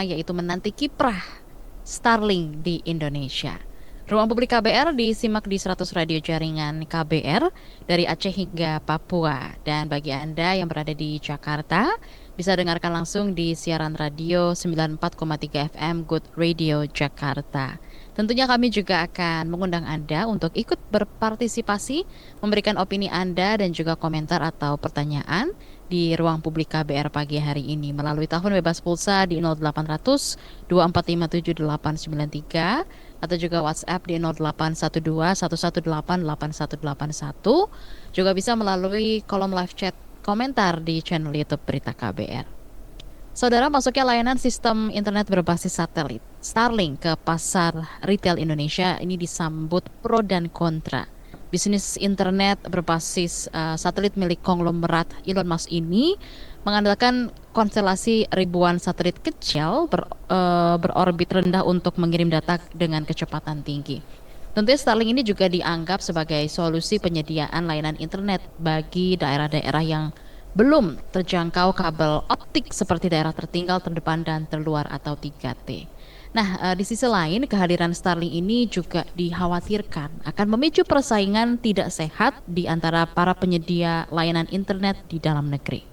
yaitu menanti kiprah Starlink di Indonesia. Ruang Publik KBR disimak di 100 radio jaringan KBR dari Aceh hingga Papua. Dan bagi Anda yang berada di Jakarta, bisa dengarkan langsung di siaran radio 94,3 FM Good Radio Jakarta. Tentunya kami juga akan mengundang Anda untuk ikut berpartisipasi, memberikan opini Anda dan juga komentar atau pertanyaan di ruang publik KBR pagi hari ini melalui telepon bebas pulsa di 0800 2457 893 atau juga WhatsApp di 0812 118 8181, juga bisa melalui kolom live chat komentar di channel YouTube Berita KBR. Saudara, masuknya layanan sistem internet berbasis satelit Starlink ke pasar retail Indonesia ini disambut pro dan kontra. Bisnis internet berbasis satelit milik konglomerat Elon Musk ini mengandalkan konstelasi ribuan satelit kecil berorbit rendah untuk mengirim data dengan kecepatan tinggi. Tentunya Starlink ini juga dianggap sebagai solusi penyediaan layanan internet bagi daerah-daerah yang belum terjangkau kabel optik seperti daerah tertinggal, terdepan, dan terluar atau 3T. Nah, di sisi lain, kehadiran Starlink ini juga dikhawatirkan akan memicu persaingan tidak sehat di antara para penyedia layanan internet di dalam negeri.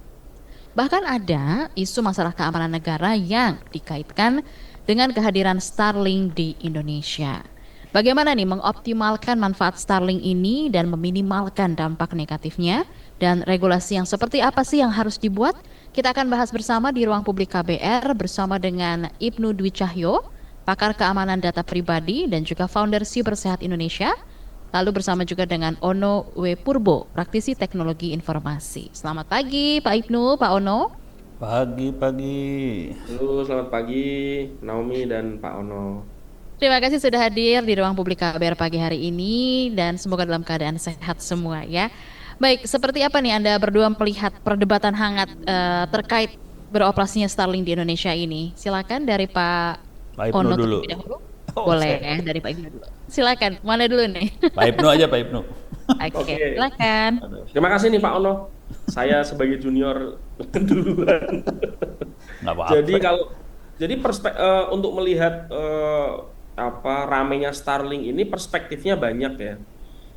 Bahkan ada isu masalah keamanan negara yang dikaitkan dengan kehadiran Starlink di Indonesia. Bagaimana nih mengoptimalkan manfaat Starlink ini dan meminimalkan dampak negatifnya? Dan regulasi yang seperti apa sih yang harus dibuat? Kita akan bahas bersama di ruang publik KBR bersama dengan Ibnu Dwi Cahyo, pakar keamanan data pribadi dan juga founder Cybersehat Indonesia. Lalu bersama juga dengan Ono W. Purbo, praktisi teknologi informasi. Selamat pagi Pak Ibnu, Pak Ono. Pagi. Halo, selamat pagi Naomi dan Pak Ono. Terima kasih sudah hadir di ruang publik KBR pagi hari ini dan semoga dalam keadaan sehat semua ya. Baik, seperti apa nih Anda berdua melihat perdebatan hangat terkait beroperasinya Starlink di Indonesia ini? Silakan dari Pak Pak Ibnu Ono dulu. terlebih dahulu. Oh, Boleh saya. dari Pak Ibnu dulu. Silakan, mana dulu nih? Pak Ibnu aja, Pak Ibnu. Oke, Oke. silakan. Terima kasih nih Pak Ono. Saya sebagai junior duluan. Nggak apa-apa. Untuk melihat ramenya Starlink ini perspektifnya banyak ya.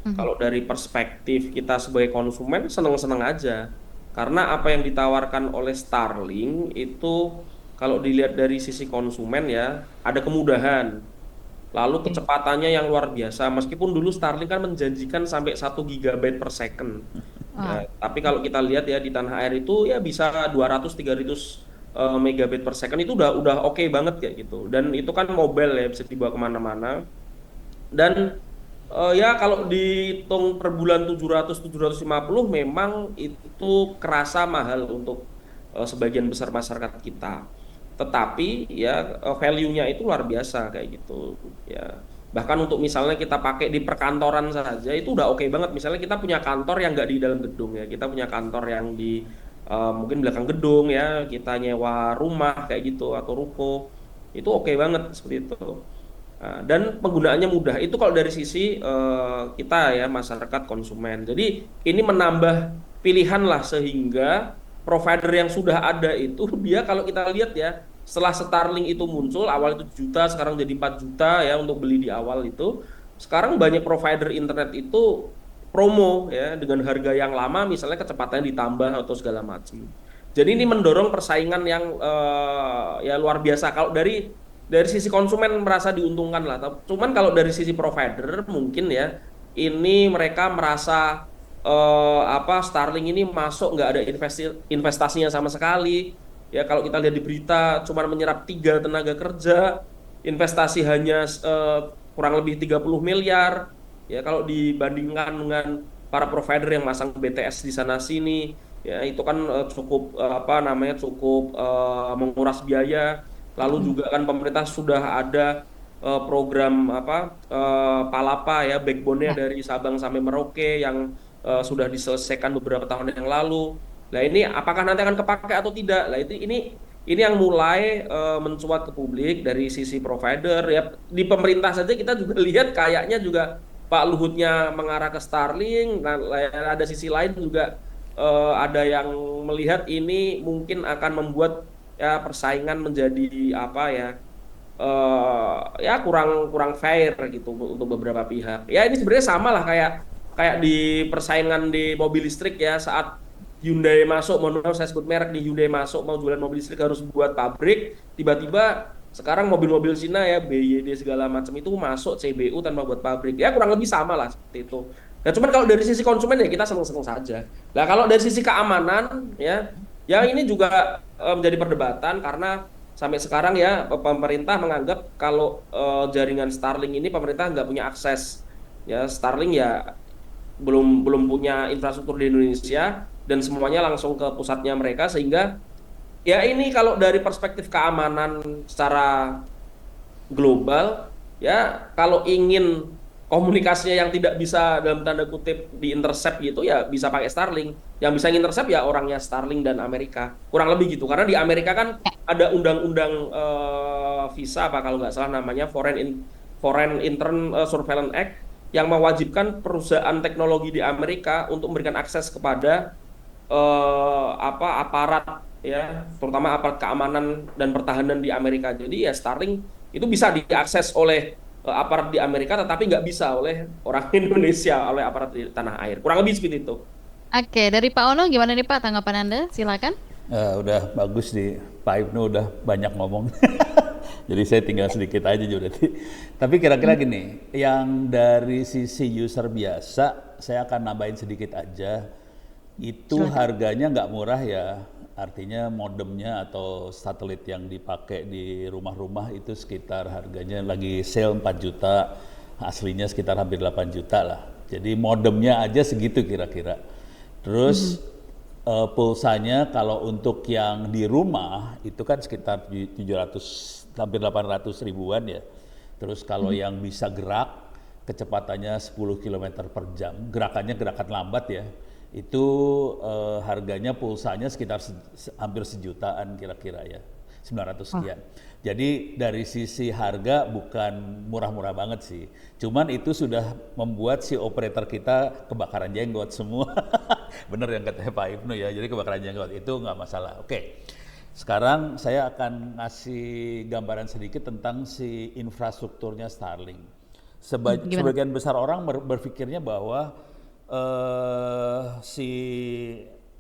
Kalau dari perspektif kita sebagai konsumen seneng-seneng aja. Karena apa yang ditawarkan oleh Starlink itu kalau dilihat dari sisi konsumen ya, ada kemudahan. Lalu kecepatannya yang luar biasa. Meskipun dulu Starlink kan menjanjikan sampai 1 GB per second. Wow. Ya, tapi kalau kita lihat ya di tanah air itu ya bisa 200-300 megabit per second itu udah oke banget kayak gitu. Dan itu kan mobile ya bisa dibawa kemana-mana. Dan ya kalau dihitung per bulan 700-750 memang itu kerasa mahal untuk sebagian besar masyarakat kita. Tetapi ya value-nya itu luar biasa kayak gitu ya. Bahkan untuk misalnya kita pakai di perkantoran saja itu udah oke banget. Misalnya kita punya kantor yang nggak di dalam gedung ya. Kita punya kantor yang di mungkin belakang gedung ya. Kita nyewa rumah kayak gitu atau ruko. Itu oke banget seperti itu. Dan penggunaannya mudah. Itu kalau dari sisi kita ya masyarakat konsumen. Jadi ini menambah pilihan lah sehingga provider yang sudah ada itu dia kalau kita lihat ya setelah Starlink itu muncul awal itu juta sekarang jadi 4 juta ya untuk beli di awal itu. Sekarang banyak provider internet itu promo ya dengan harga yang lama misalnya kecepatannya ditambah atau segala macam. Jadi ini mendorong persaingan yang ya luar biasa. Kalau dari sisi konsumen merasa diuntungkan lah. Cuman kalau dari sisi provider mungkin ya ini mereka merasa Starlink ini masuk nggak ada investasinya sama sekali. Ya kalau kita lihat di berita cuman menyerap 3 tenaga kerja, investasi hanya kurang lebih 30 miliar. Ya kalau dibandingkan dengan para provider yang masang BTS di sana sini, ya itu kan cukup cukup menguras biaya. Lalu juga kan pemerintah sudah ada program Palapa ya backbone-nya Ya. dari Sabang sampai Merauke yang sudah diselesaikan beberapa tahun yang lalu. Nah ini apakah nanti akan kepakai atau tidak? Nah ini yang mulai mencuat ke publik dari sisi provider ya di pemerintah saja kita juga lihat kayaknya juga Pak Luhutnya mengarah ke Starlink. Nah, ada sisi lain juga ada yang melihat ini mungkin akan membuat ya persaingan menjadi apa ya, ya kurang kurang fair gitu untuk beberapa pihak. Ya ini sebenarnya sama lah kayak kayak di persaingan di mobil listrik ya, saat Hyundai masuk, mohon maaf saya sebut merek, di Hyundai masuk mau jualan mobil listrik harus buat pabrik, tiba-tiba sekarang mobil-mobil Cina ya BYD segala macam itu masuk CBU tanpa buat pabrik. Ya kurang lebih sama lah seperti itu. Nah, cuman kalau dari sisi konsumen ya kita seneng-seneng saja. Nah, kalau dari sisi keamanan ya, ya ini juga menjadi perdebatan karena sampai sekarang ya pemerintah menganggap kalau jaringan Starlink ini pemerintah nggak punya akses. Ya Starlink ya belum belum punya infrastruktur di Indonesia dan semuanya langsung ke pusatnya mereka, sehingga ya ini kalau dari perspektif keamanan secara global ya, kalau ingin komunikasinya yang tidak bisa dalam tanda kutip di intercept gitu ya bisa pakai Starlink. Yang bisa intercept ya orangnya Starlink dan Amerika. Kurang lebih gitu. Karena di Amerika kan ada undang-undang visa apa kalau nggak salah namanya Foreign Intern Surveillance Act yang mewajibkan perusahaan teknologi di Amerika untuk memberikan akses kepada apa aparat ya, terutama aparat keamanan dan pertahanan di Amerika. Jadi ya Starlink itu bisa diakses oleh aparat di Amerika, tetapi nggak bisa oleh orang Indonesia, oleh aparat di tanah air. Kurang lebih seperti itu. Oke, dari Pak Ono gimana nih Pak tanggapan Anda? Silakan. Udah bagus di Pak Ibnu udah banyak ngomong. Jadi saya tinggal sedikit aja juga. Tapi kira-kira gini, yang dari sisi user biasa, saya akan nambahin sedikit aja. Itu Silakan. harganya nggak murah ya. Artinya modemnya atau satelit yang dipakai di rumah-rumah itu sekitar harganya lagi sale 4 juta, aslinya sekitar hampir 8 juta lah. Jadi modemnya aja segitu kira-kira. Terus pulsanya kalau untuk yang di rumah itu kan sekitar 700 hampir 800 ribuan ya. Terus kalau yang bisa gerak kecepatannya 10 km per jam, gerakannya gerakan lambat ya. Itu harganya pulsanya sekitar hampir sejutaan kira-kira ya. 900 sekian. Jadi dari sisi harga bukan murah-murah banget sih. Cuman itu sudah membuat si operator kita kebakaran jenggot semua. Bener yang katanya Pak Ibnu ya. Jadi kebakaran jenggot itu nggak masalah. Oke. Sekarang saya akan ngasih gambaran sedikit tentang si infrastrukturnya Starlink. Gimana? Sebagian besar orang berpikirnya bahwa si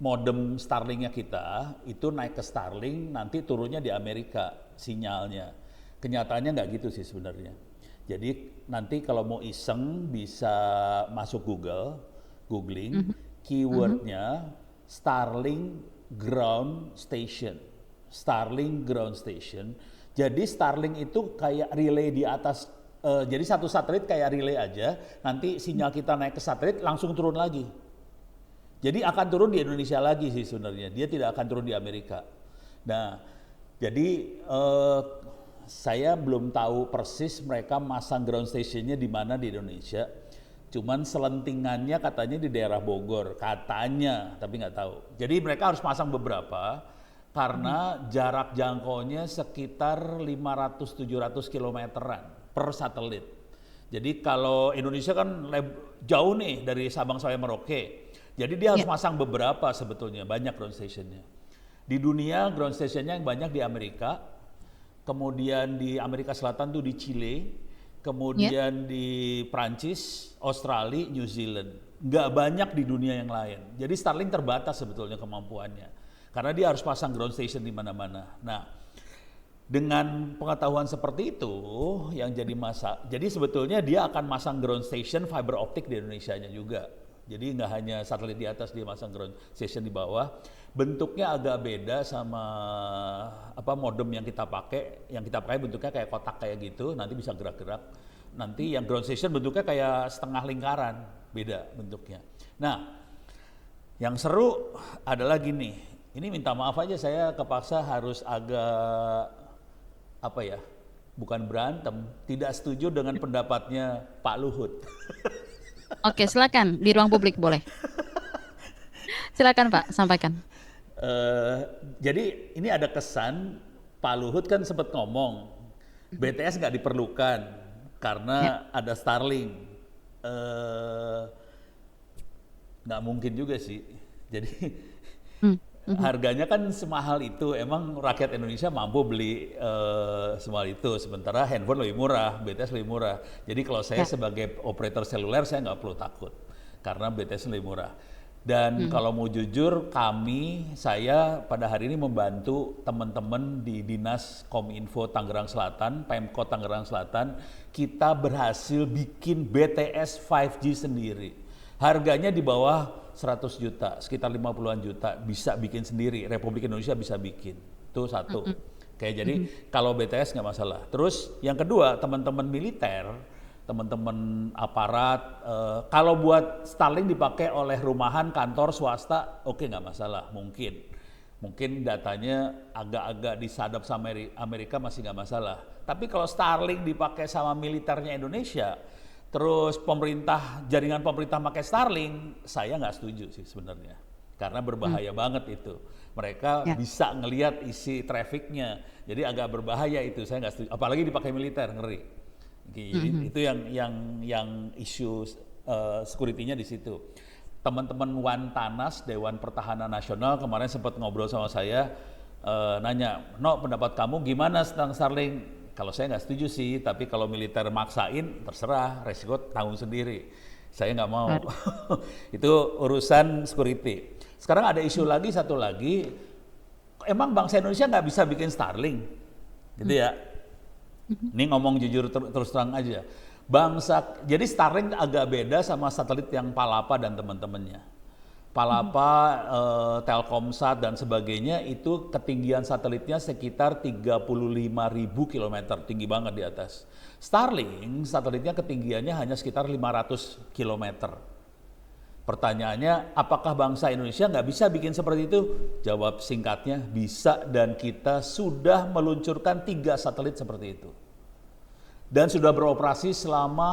modem Starlinknya kita itu naik ke Starlink nanti turunnya di Amerika sinyalnya. Kenyataannya nggak gitu sih sebenarnya. Jadi nanti kalau mau iseng bisa masuk googling, keywordnya Starlink Ground Station. Starlink Ground Station. Jadi Starlink itu kayak relay di atas. Jadi satu satelit kayak relay aja, nanti sinyal kita naik ke satelit langsung turun lagi. Jadi akan turun di Indonesia lagi sih sebenarnya, dia tidak akan turun di Amerika. Nah, jadi saya belum tahu persis mereka masang ground stationnya di mana di Indonesia. Cuman selentingannya katanya di daerah Bogor, katanya, tapi nggak tahu. Jadi mereka harus pasang beberapa karena jarak jangkaunya sekitar 500-700 kilometeran per satelit. Jadi kalau Indonesia kan jauh nih dari Sabang sampai Merauke. Jadi dia harus masang beberapa sebetulnya, banyak ground stationnya. Di dunia ground stationnya yang banyak di Amerika, kemudian di Amerika Selatan tuh di Chile, kemudian di Prancis, Australia, New Zealand. Nggak banyak di dunia yang lain. Jadi Starlink terbatas sebetulnya kemampuannya. Karena dia harus pasang ground station di mana-mana. Nah, dengan pengetahuan seperti itu yang jadi jadi sebetulnya dia akan masang ground station fiber optik di Indonesianya juga. Jadi nggak hanya satelit di atas, dia masang ground station di bawah. Bentuknya agak beda sama apa modem yang kita pakai. Yang kita pakai bentuknya kayak kotak kayak gitu, nanti bisa gerak-gerak. Nanti yang ground station bentuknya kayak setengah lingkaran, beda bentuknya. Nah, yang seru adalah gini. Ini minta maaf aja saya kepaksa harus agak apa ya, bukan berantem, tidak setuju dengan pendapatnya Pak Luhut. Oke, silakan di ruang publik boleh. Silakan Pak, sampaikan. Jadi ini ada kesan Pak Luhut kan sempat ngomong BTS nggak diperlukan karena ada Starlink. Nggak mungkin juga sih. Jadi harganya kan semahal itu, emang rakyat Indonesia mampu beli semahal itu, sementara handphone lebih murah, BTS lebih murah. Jadi kalau saya sebagai operator seluler saya nggak perlu takut karena BTS lebih murah. Dan kalau mau jujur, saya pada hari ini membantu teman-teman di Dinas Kominfo Tangerang Selatan, Pemkot Tangerang Selatan, kita berhasil bikin BTS 5G sendiri. Harganya di bawah 100 juta, sekitar 50-an juta, bisa bikin sendiri, Republik Indonesia bisa bikin. Itu satu. Jadi kalau BTS nggak masalah. Terus yang kedua, teman-teman militer, teman-teman aparat, kalau buat Starlink dipakai oleh rumahan, kantor, swasta, oke nggak masalah, mungkin datanya agak-agak disadap sama Amerika masih nggak masalah. Tapi kalau Starlink dipakai sama militernya Indonesia, terus jaringan pemerintah pakai Starlink, saya nggak setuju sih sebenarnya, karena berbahaya banget itu. Mereka bisa ngelihat isi trafficnya, jadi agak berbahaya itu, saya nggak setuju. Apalagi dipakai militer, ngeri. Jadi itu yang isu security-nya di situ. Teman-teman Wantanas, Dewan Pertahanan Nasional kemarin sempat ngobrol sama saya, nanya, "No, pendapat kamu gimana tentang Starlink?" Kalau saya nggak setuju sih, tapi kalau militer maksain, terserah, resiko tanggung sendiri. Saya nggak mau. Itu urusan security. Sekarang ada isu lagi, satu lagi, emang bangsa Indonesia nggak bisa bikin Starlink, gitu ya? Ini ngomong jujur terus terang aja. Jadi Starlink agak beda sama satelit yang Palapa dan teman-temannya. Palapa, Telkomsat dan sebagainya itu ketinggian satelitnya sekitar 35.000 km, tinggi banget di atas. Starlink satelitnya ketinggiannya hanya sekitar 500 km. Pertanyaannya, apakah bangsa Indonesia nggak bisa bikin seperti itu? Jawab singkatnya, bisa, dan kita sudah meluncurkan 3 satelit seperti itu. Dan sudah beroperasi selama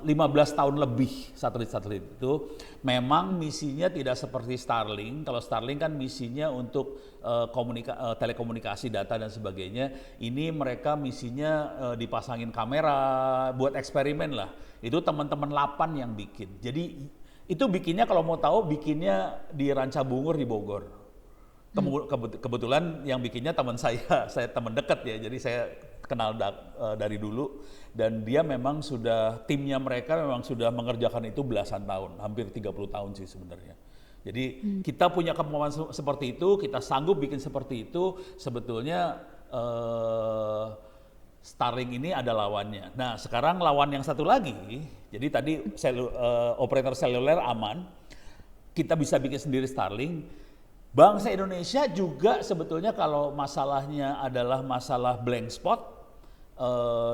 15 tahun lebih satelit-satelit itu. Memang misinya tidak seperti Starlink. Kalau Starlink kan misinya untuk telekomunikasi, data dan sebagainya. Ini mereka misinya dipasangin kamera, buat eksperimen lah. Itu teman-teman 8 yang bikin. Jadi itu bikinnya, kalau mau tahu, bikinnya di Ranca Bungur di Bogor. Kebetulan yang bikinnya teman saya teman dekat ya, jadi saya kenal dari dulu, dan dia memang timnya mereka memang sudah mengerjakan itu belasan tahun, hampir 30 tahun sih sebenarnya. Jadi kita punya kemampuan seperti itu, kita sanggup bikin seperti itu, sebetulnya Starlink ini ada lawannya. Nah sekarang lawan yang satu lagi, jadi tadi operator seluler aman, kita bisa bikin sendiri Starlink. Bangsa Indonesia juga sebetulnya kalau masalahnya adalah masalah blank spot,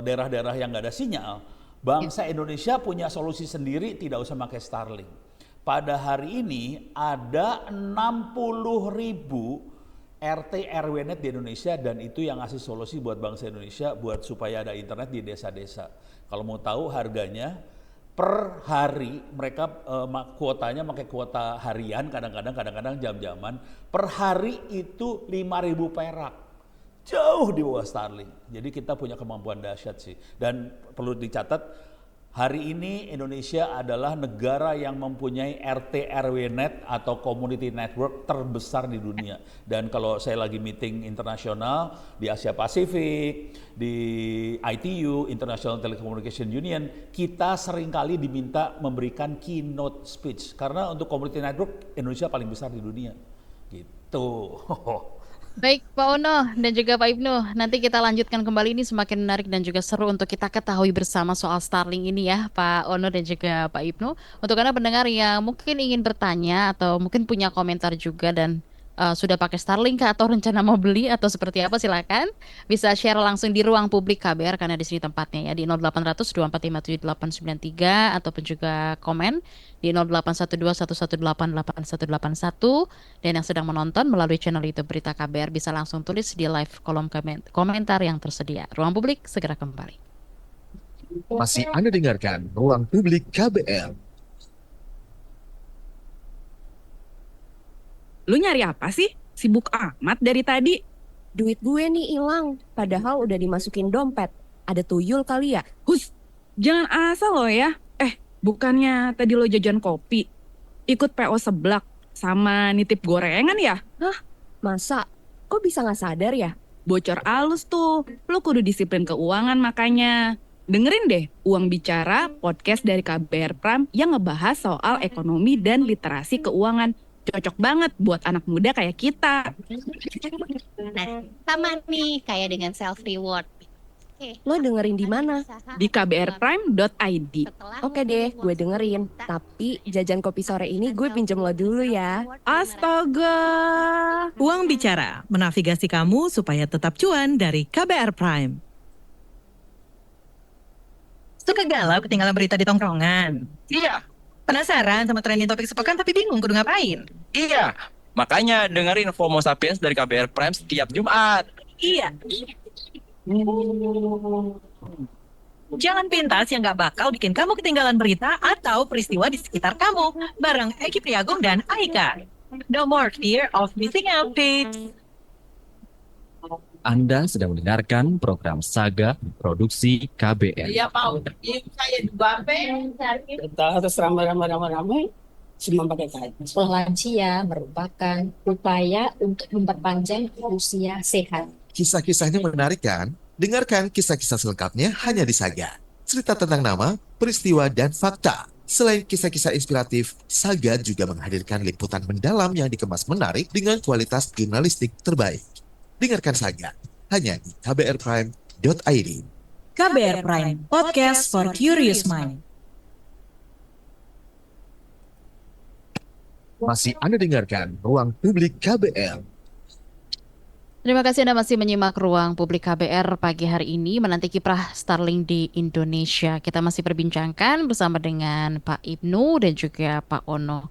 daerah-daerah yang nggak ada sinyal, bangsa Indonesia punya solusi sendiri, tidak usah pakai Starlink. Pada hari ini ada 60.000 RT RW net di Indonesia, dan itu yang ngasih solusi buat bangsa Indonesia buat supaya ada internet di desa-desa. Kalau mau tahu harganya per hari, mereka kuotanya pakai kuota harian, kadang-kadang jam-jaman, per hari itu 5.000 perak. Jauh di bawah Starlink. Jadi kita punya kemampuan dahsyat sih. Dan perlu dicatat, hari ini Indonesia adalah negara yang mempunyai RT RW net atau community network terbesar di dunia. Dan kalau saya lagi meeting internasional di Asia Pasifik, di ITU, International Telecommunication Union, kita seringkali diminta memberikan keynote speech. Karena untuk community network, Indonesia paling besar di dunia. Gitu. Baik Pak Ono dan juga Pak Ibnu, nanti kita lanjutkan kembali, ini semakin menarik dan juga seru untuk kita ketahui bersama soal Starlink ini ya Pak Ono dan juga Pak Ibnu. Untuk Anda pendengar yang mungkin ingin bertanya atau mungkin punya komentar juga dan sudah pakai Starlink kah, atau rencana mau beli atau seperti apa, silakan bisa share langsung di ruang publik KBR karena di sini tempatnya ya, di 0800 2457 893 ataupun juga komen di 0812 118 8181, dan yang sedang menonton melalui channel YouTube Berita KBR bisa langsung tulis di live kolom komentar yang tersedia. Ruang publik segera kembali. Masih Anda dengarkan Ruang Publik KBR. Lu nyari apa sih? Sibuk amat dari tadi. Duit gue nih hilang, padahal udah dimasukin dompet. Ada tuyul kali ya? Hus, jangan asal lo ya. Bukannya tadi lo jajan kopi, ikut PO seblak, sama nitip gorengan ya? Hah? Masa? Kok bisa nggak sadar ya? Bocor alus tuh. Lu kudu disiplin keuangan makanya. Dengerin deh Uang Bicara, podcast dari KBR Prime yang ngebahas soal ekonomi dan literasi keuangan. Cocok banget buat anak muda kayak kita. Nah, sama nih kayak dengan self reward. Oke, Lo dengerin di mana? Di kbrprime.id. Oke deh, gue dengerin. Tapi jajan kopi sore ini gue pinjem lo dulu ya. Astaga. Uang Bicara, menavigasi kamu supaya tetap cuan dari KBR Prime. Suka galau ketinggalan berita di tongkrongan? Iya, Penasaran sama trending topik sepekan tapi bingung kudu ngapain? iya. Makanya dengerin FOMO Sapiens dari KBR Prime setiap Jumat. Iya. Jangan pintas yang nggak bakal bikin kamu ketinggalan berita atau peristiwa di sekitar kamu. Bareng Eki Priagung dan Aika. No more fear of missing out, peeps. Anda sedang mendengarkan program Saga Produksi KBR. Iya Pak, saya juga kita harus ramai-ramai semua pakai kain. Sekolah lansia merupakan upaya untuk memperpanjang usia sehat. Kisah-kisahnya menarik kan? Dengarkan kisah-kisah selengkapnya hanya di Saga. Cerita tentang nama, peristiwa, dan fakta. Selain kisah-kisah inspiratif, Saga juga menghadirkan liputan mendalam yang dikemas menarik dengan kualitas jurnalistik terbaik. Dengarkan Saga hanya di kbrprime.id. KBR Prime, podcast for curious mind. Masih Anda dengarkan Ruang Publik KBR. Terima kasih Anda masih menyimak Ruang Publik KBR pagi hari ini menanti kiprah Starlink di Indonesia. Kita masih perbincangkan bersama dengan Pak Ibnu dan juga Pak Ono.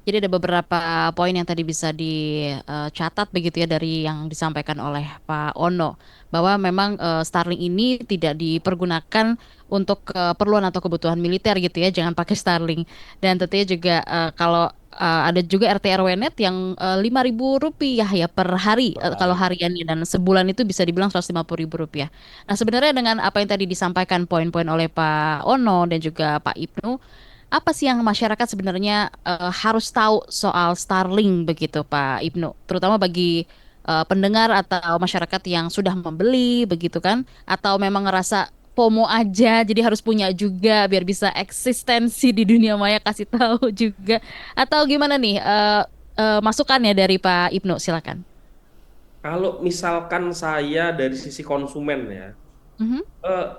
Jadi ada beberapa poin yang tadi bisa dicatat begitu ya dari yang disampaikan oleh Pak Ono. Bahwa memang Starlink ini tidak dipergunakan untuk keperluan atau kebutuhan militer gitu ya. Jangan pakai Starlink. Dan tentunya juga kalau ada juga RT RW Net yang Rp5.000 ya per hari kalau hariannya, dan sebulan itu bisa dibilang Rp150.000. Nah sebenarnya dengan apa yang tadi disampaikan poin-poin oleh Pak Ono dan juga Pak Ibnu, apa sih yang masyarakat sebenarnya harus tahu soal Starlink begitu Pak Ibnu, terutama bagi pendengar atau masyarakat yang sudah membeli begitu kan, atau memang ngerasa FOMO aja, jadi harus punya juga biar bisa eksistensi di dunia maya, kasih tahu juga. Atau gimana nih masukannya dari Pak Ibnu, silakan. Kalau misalkan saya dari sisi konsumen ya,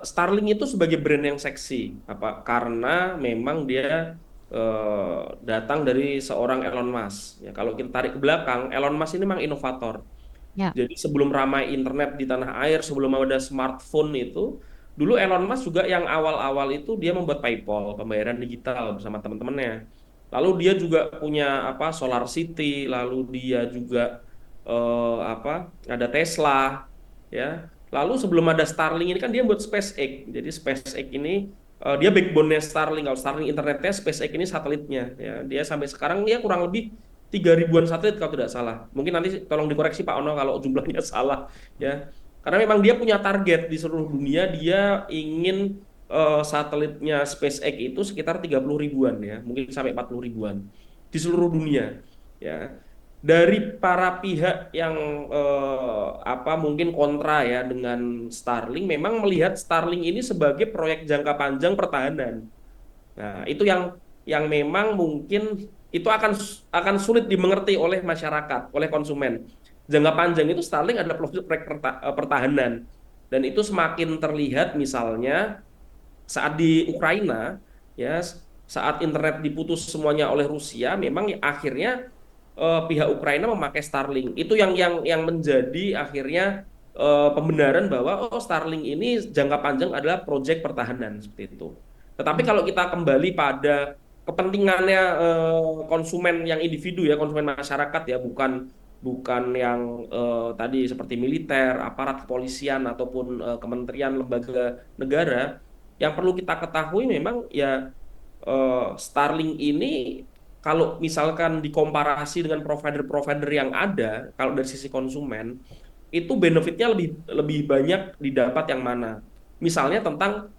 Starlink itu sebagai brand yang seksi, karena memang dia datang dari seorang Elon Musk. Ya, kalau kita tarik ke belakang, Elon Musk ini memang inovator. Ya. Jadi sebelum ramai internet di tanah air, sebelum ada smartphone itu, dulu Elon Musk juga yang awal-awal itu dia membuat PayPal, pembayaran digital bersama teman-temannya. Lalu dia juga punya Solar City, lalu dia juga ada Tesla, ya. Lalu sebelum ada Starlink ini kan dia buat SpaceX. Jadi SpaceX ini dia backbone-nya Starlink. Kalau Starlink internetnya, SpaceX ini satelitnya. Ya, dia sampai sekarang dia kurang lebih 3.000-an satelit kalau tidak salah. Mungkin nanti tolong dikoreksi Pak Ono kalau jumlahnya salah, ya. Karena memang dia punya target di seluruh dunia, dia ingin satelitnya SpaceX itu sekitar 30.000-an ya, mungkin sampai 40.000-an di seluruh dunia, ya. Dari para pihak yang mungkin kontra ya dengan Starlink, memang melihat Starlink ini sebagai proyek jangka panjang pertahanan. Nah, itu yang memang mungkin itu akan sulit dimengerti oleh masyarakat, oleh konsumen. Jangka panjang itu Starlink adalah proyek pertahanan, dan itu semakin terlihat misalnya saat di Ukraina, ya, saat internet diputus semuanya oleh Rusia, memang akhirnya pihak Ukraina memakai Starlink. Itu yang menjadi akhirnya pembenaran bahwa Starlink ini jangka panjang adalah proyek pertahanan seperti itu. Tetapi kalau kita kembali pada kepentingannya konsumen yang individu ya, konsumen masyarakat ya, bukan yang tadi seperti militer, aparat kepolisian ataupun kementerian lembaga negara, yang perlu kita ketahui memang ya Starlink ini kalau misalkan dikomparasi dengan provider-provider yang ada, kalau dari sisi konsumen itu benefitnya lebih banyak didapat yang mana? Misalnya tentang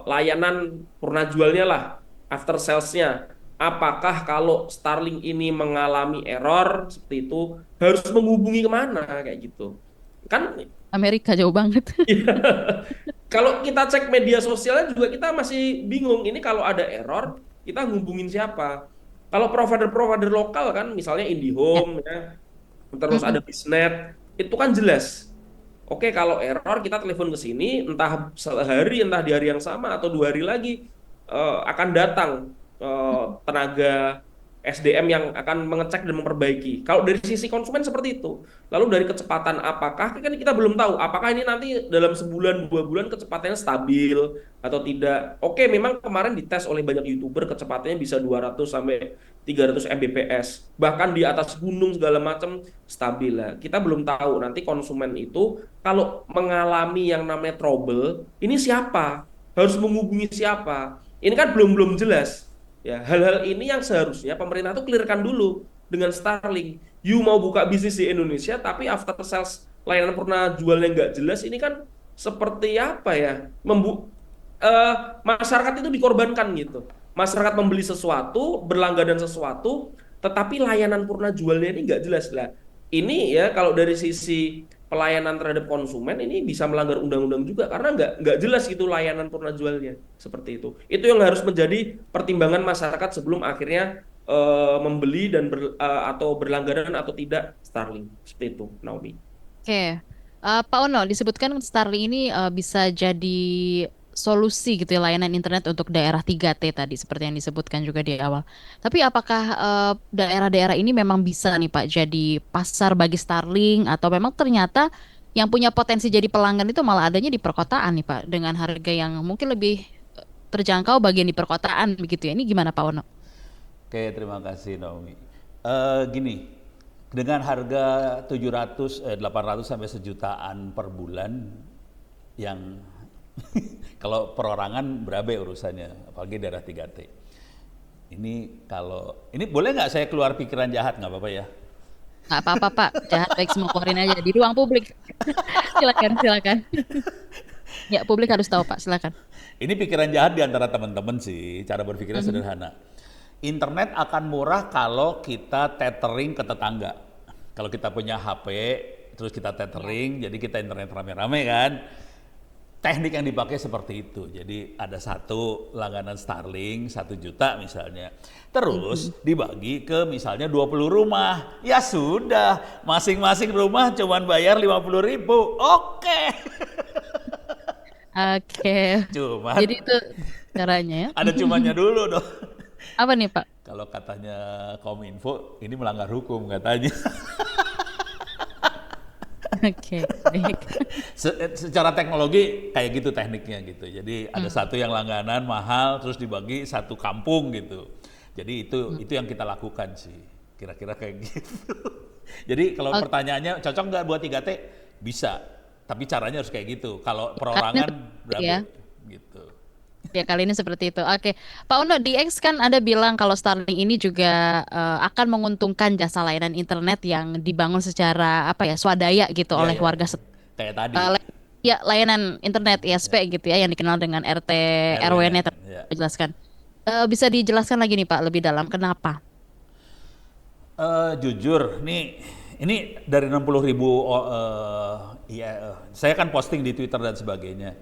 layanan purna jualnya lah, after sales-nya. apakah kalau Starlink ini mengalami error seperti itu harus menghubungi kemana kayak gitu. Kan Amerika jauh banget. kalau kita cek media sosialnya juga kita masih bingung. Ini kalau ada error, kita hubungin siapa? Kalau provider-provider lokal kan, misalnya IndiHome, ya, terus ada Biznet, itu kan jelas. Oke, kalau error kita telepon ke sini, entah sehari, entah di hari yang sama atau 2 hari lagi akan datang tenaga SDM yang akan mengecek dan memperbaiki. Kalau dari sisi konsumen seperti itu. Lalu dari kecepatan apakah, kan kita belum tahu apakah ini nanti dalam sebulan 2 bulan kecepatannya stabil atau tidak. Oke, memang kemarin dites oleh banyak YouTuber kecepatannya bisa 200 sampai 300 Mbps. Bahkan di atas gunung segala macam stabil lah. Kita belum tahu nanti konsumen itu kalau mengalami yang namanya trouble, ini siapa? Harus menghubungi siapa? Ini kan belum jelas. Ya, hal-hal ini yang seharusnya pemerintah tuh clearkan dulu dengan Starlink. You mau buka bisnis di Indonesia, tapi after sales layanan purna jualnya nggak jelas, ini kan seperti apa ya? Masyarakat itu dikorbankan gitu. Masyarakat membeli sesuatu, berlangganan sesuatu, tetapi layanan purna jualnya ini nggak jelas lah. Ini ya kalau dari sisi pelayanan terhadap konsumen ini bisa melanggar undang-undang juga karena nggak jelas gitu layanan purna jualnya seperti itu. Itu yang harus menjadi pertimbangan masyarakat sebelum akhirnya membeli dan atau berlangganan atau tidak Starlink seperti itu, Naomi. Oke, Pak Ono, disebutkan Starlink ini bisa jadi solusi gitu ya layanan internet untuk daerah 3T tadi seperti yang disebutkan juga di awal. Tapi apakah daerah-daerah ini memang bisa nih Pak jadi pasar bagi Starlink atau memang ternyata yang punya potensi jadi pelanggan itu malah adanya di perkotaan nih Pak dengan harga yang mungkin lebih terjangkau bagian di perkotaan begitu ya. Ini gimana Pak Ono? Oke, terima kasih Naomi. Gini, dengan harga 800 sampai sejutaan per bulan yang kalau perorangan berapa urusannya, apalagi daerah 3T. Ini boleh nggak saya keluar pikiran jahat, nggak apa-apa ya? Nggak apa-apa Pak, jahat baik semua keluarin aja di ruang publik. Silakan. Ya, publik harus tahu Pak, silakan. Ini pikiran jahat di antara teman-teman sih, cara berpikirnya sederhana. Internet akan murah kalau kita tethering ke tetangga. Kalau kita punya HP, terus kita tethering, jadi kita internet rame-rame kan. Teknik yang dipakai seperti itu. Jadi ada satu langganan Starlink 1 juta misalnya. Terus dibagi ke misalnya 20 rumah. Ya sudah, masing-masing rumah cuman bayar 50.000. Oke. Cuman Jadi itu caranya ya. ada cumannya dulu dong. Apa nih Pak? Kalau katanya Kominfo, ini melanggar hukum katanya. Oke, baik. Secara teknologi kayak gitu tekniknya gitu. Jadi ada satu yang langganan mahal terus dibagi satu kampung gitu. Jadi itu yang kita lakukan sih. Kira-kira kayak gitu. Jadi kalau pertanyaannya cocok nggak buat 3T? Bisa. Tapi caranya harus kayak gitu. Kalau perorangan berapa? Ya. Gitu. Ya kali ini seperti itu. Oke, Pak Ono, di X kan ada bilang kalau Starlink ini juga akan menguntungkan jasa layanan internet yang dibangun secara swadaya gitu oleh warga. Kayak tadi. Ya layanan internet ISP gitu ya yang dikenal dengan RT RW-nya jelaskan. Bisa dijelaskan lagi nih Pak lebih dalam kenapa? Jujur, ini dari 60.000 saya kan posting di Twitter dan sebagainya.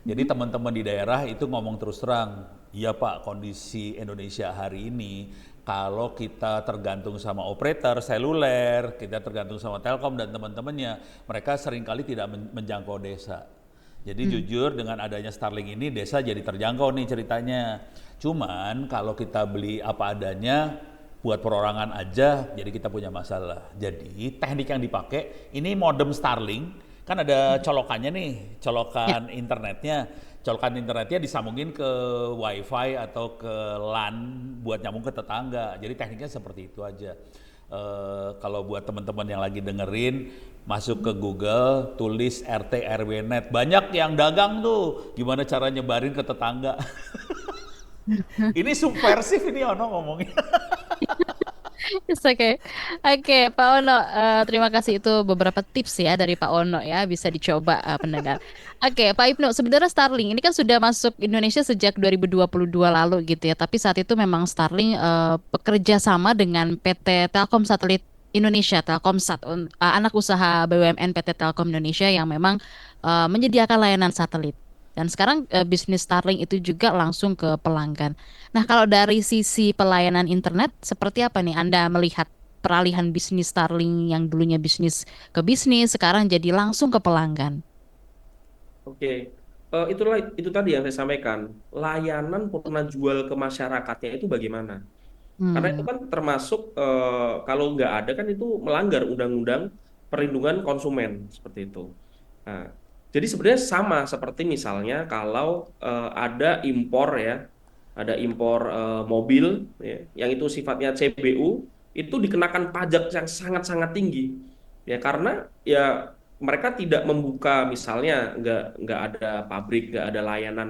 Jadi teman-teman di daerah itu ngomong terus terang, iya Pak, kondisi Indonesia hari ini kalau kita tergantung sama operator seluler, kita tergantung sama Telkom dan teman-temannya, mereka seringkali tidak menjangkau desa. Jadi jujur dengan adanya Starlink ini desa jadi terjangkau nih ceritanya. Cuman kalau kita beli apa adanya buat perorangan aja, jadi kita punya masalah. Jadi teknik yang dipakai ini modem Starlink. Kan ada colokannya nih, colokan internetnya. Colokan internetnya disambungin ke WiFi atau ke LAN buat nyambung ke tetangga. Jadi tekniknya seperti itu aja. Kalau buat teman-teman yang lagi dengerin, masuk ke Google, tulis RT RW Net. Banyak yang dagang tuh, gimana cara nyebarin ke tetangga. Ini subversif ini Ono ngomongnya. It's okay. Oke, Pak Ono, terima kasih itu beberapa tips ya dari Pak Ono ya, bisa dicoba pendengar. Oke, Pak Ibnu, sebenarnya Starlink ini kan sudah masuk Indonesia sejak 2022 lalu gitu ya, tapi saat itu memang Starlink bekerja sama dengan PT Telkom Satelit Indonesia, Telkomsat, anak usaha BUMN PT Telkom Indonesia yang memang menyediakan layanan satelit. Dan sekarang bisnis Starlink itu juga langsung ke pelanggan. Nah, kalau dari sisi pelayanan internet, seperti apa nih Anda melihat peralihan bisnis Starlink yang dulunya bisnis ke bisnis, sekarang jadi langsung ke pelanggan? Oke, itulah itu tadi yang saya sampaikan. Layanan pernah jual ke masyarakatnya itu bagaimana? Karena itu Hmm, kan termasuk kalau nggak ada kan itu melanggar undang-undang perlindungan konsumen seperti itu. Nah, jadi sebenarnya sama seperti misalnya kalau ada impor ya, ada impor mobil ya, yang itu sifatnya CBU itu dikenakan pajak yang sangat-sangat tinggi ya karena ya mereka tidak membuka misalnya nggak ada pabrik, nggak ada layanan,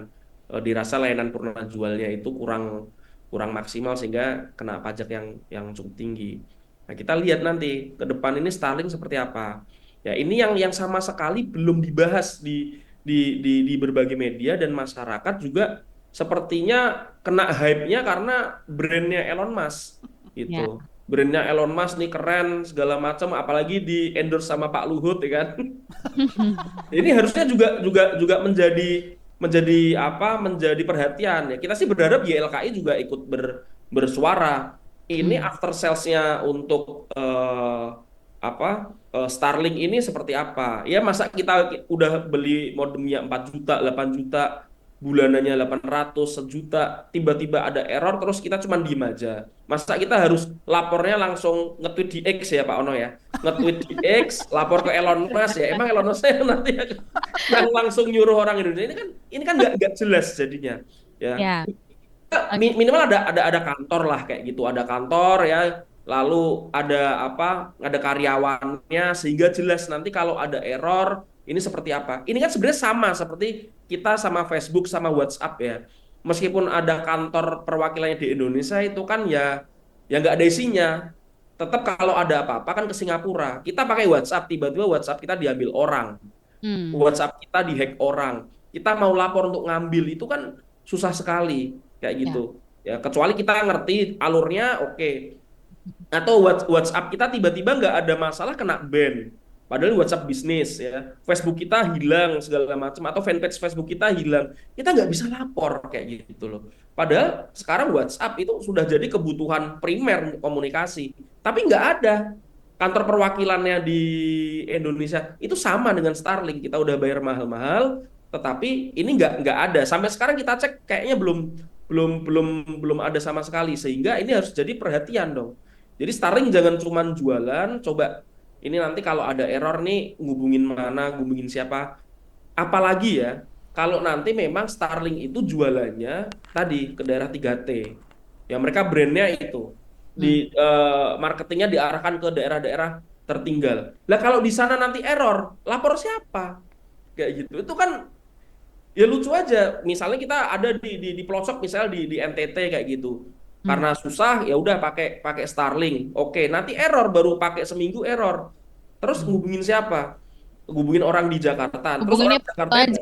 dirasa layanan purna jualnya itu kurang kurang maksimal sehingga kena pajak yang cukup tinggi. Nah, kita lihat nanti ke depan ini Starlink seperti apa. Ya, ini yang sama sekali belum dibahas di berbagai media dan masyarakat juga sepertinya kena hype-nya karena brandnya Elon Musk ya. itu. Brandnya Elon Musk nih keren segala macam, apalagi di endorse sama Pak Luhut ya kan. Ini harusnya juga menjadi apa menjadi perhatian ya. Kita sih berharap YLKI juga ikut bersuara. Ini Hmm. after sales-nya untuk Starlink ini seperti apa? Ya masa kita udah beli modemnya 4 juta, 8 juta, bulanannya 800, sejuta, tiba-tiba ada error terus kita cuma diem aja. Masa kita harus lapornya langsung nge-tweet di X ya Pak Ono ya? Nge-tweet di X, lapor ke Elon Musk ya. Emang Elon Musk nanti yang langsung nyuruh orang Indonesia ini kan nggak jelas jadinya. Ya, Ya. minimal ada kantor lah kayak gitu, ada kantor ya, lalu ada apa, ada karyawannya sehingga jelas nanti kalau ada error ini seperti apa. Ini kan sebenarnya sama seperti kita sama Facebook sama WhatsApp ya, meskipun ada kantor perwakilannya di Indonesia itu kan ya nggak ada isinya, tetap kalau ada apa-apa kan ke Singapura, kita pakai WhatsApp, tiba-tiba WhatsApp kita diambil orang, Hmm. WhatsApp kita dihack orang, kita mau lapor untuk ngambil itu kan susah sekali kayak Ya. gitu ya, kecuali kita ngerti alurnya oke. Atau WhatsApp kita tiba-tiba nggak ada masalah kena ban padahal WhatsApp bisnis ya, Facebook kita hilang segala macam atau fanpage Facebook kita hilang, kita nggak bisa lapor kayak gitu loh, padahal sekarang WhatsApp itu sudah jadi kebutuhan primer untuk komunikasi, tapi nggak ada kantor perwakilannya di Indonesia. Itu sama dengan Starlink, kita udah bayar mahal-mahal tetapi ini nggak ada sampai sekarang, kita cek kayaknya belum ada sama sekali, sehingga ini harus jadi perhatian dong. Jadi Starlink jangan cuman jualan, coba ini nanti kalau ada error nih ngubungin mana, ngubungin siapa. Apalagi ya kalau nanti memang Starlink itu jualannya tadi ke daerah 3T. Ya mereka brandnya itu Hmm. marketingnya diarahkan ke daerah-daerah tertinggal. Lah kalau di sana nanti error, lapor siapa? Kayak gitu. Itu kan ya lucu aja. Misalnya kita ada di pelosok misalnya di NTT kayak gitu. Hmm. Karena susah ya udah pakai pakai Starlink. Oke, nanti error baru pakai seminggu error. Terus Hmm. ngubungin siapa? Ngubungin orang di Jakarta. Terus orang Hubungannya di Jakarta apa aja?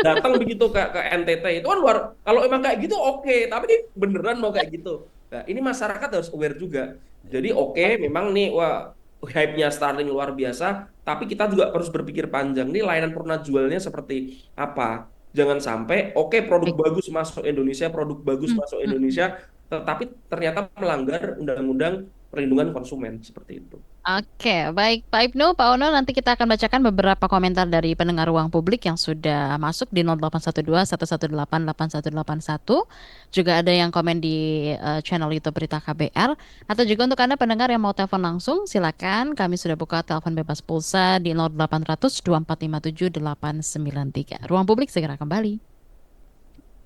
datang begitu ke NTT. Itu kan luar, kalau emang kayak gitu oke, tapi ini beneran mau kayak gitu. Nah, ini masyarakat harus aware juga. Jadi oke, memang nih wah hype-nya Starlink luar biasa, tapi kita juga harus berpikir panjang. Nih layanan purna jualnya seperti apa? Jangan sampai oke produk Baik. bagus masuk Indonesia, produk bagus Hmm. masuk Hmm. Indonesia, tetapi ternyata melanggar undang-undang perlindungan konsumen seperti itu. Oke, baik Pak Ibnu, Pak Ono, nanti kita akan bacakan beberapa komentar dari pendengar ruang publik yang sudah masuk di 0812 118 8181. Juga ada yang komen di channel YouTube Berita KBR. Atau juga untuk Anda pendengar yang mau telepon langsung, silakan. Kami sudah buka telepon bebas pulsa di 0800 2457 893. Ruang publik segera kembali.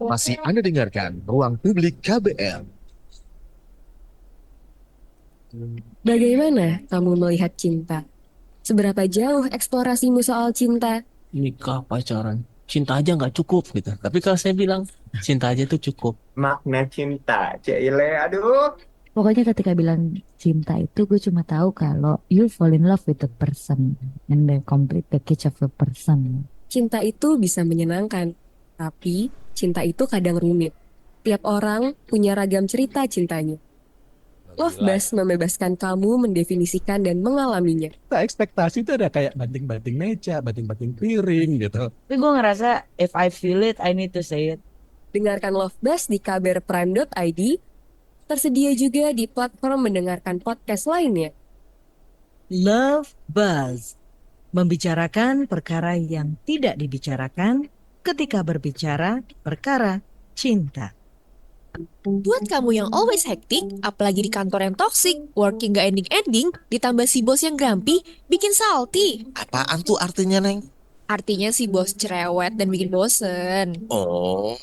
Masih Anda dengarkan Ruang Publik KBR. Bagaimana kamu melihat cinta? Seberapa jauh eksplorasimu soal cinta? Nikah, pacaran, cinta aja nggak cukup gitu. Tapi kalau saya bilang cinta aja tuh cukup. Makna cinta, Cile, aduh. Pokoknya ketika bilang cinta itu gue cuma tahu kalau you fall in love with the person and the complete package of the person. Cinta itu bisa menyenangkan, tapi cinta itu kadang rumit. Tiap orang punya ragam cerita cintanya. Love Buzz membebaskan kamu mendefinisikan dan mengalaminya. Ekspektasi itu ada kayak banting-banting meja, banting-banting piring gitu. Tapi gue ngerasa if I feel it, I need to say it. Dengarkan Love Buzz di kbrprime.id. Tersedia juga di platform mendengarkan podcast lainnya. Love Buzz. Membicarakan perkara yang tidak dibicarakan ketika berbicara perkara cinta. Buat kamu yang always hektik, apalagi di kantor yang toxic, working gak ending-ending, ditambah si bos yang grumpy, bikin salty. Apaan tuh artinya, Neng? Artinya si bos cerewet dan bikin bosen. Oh.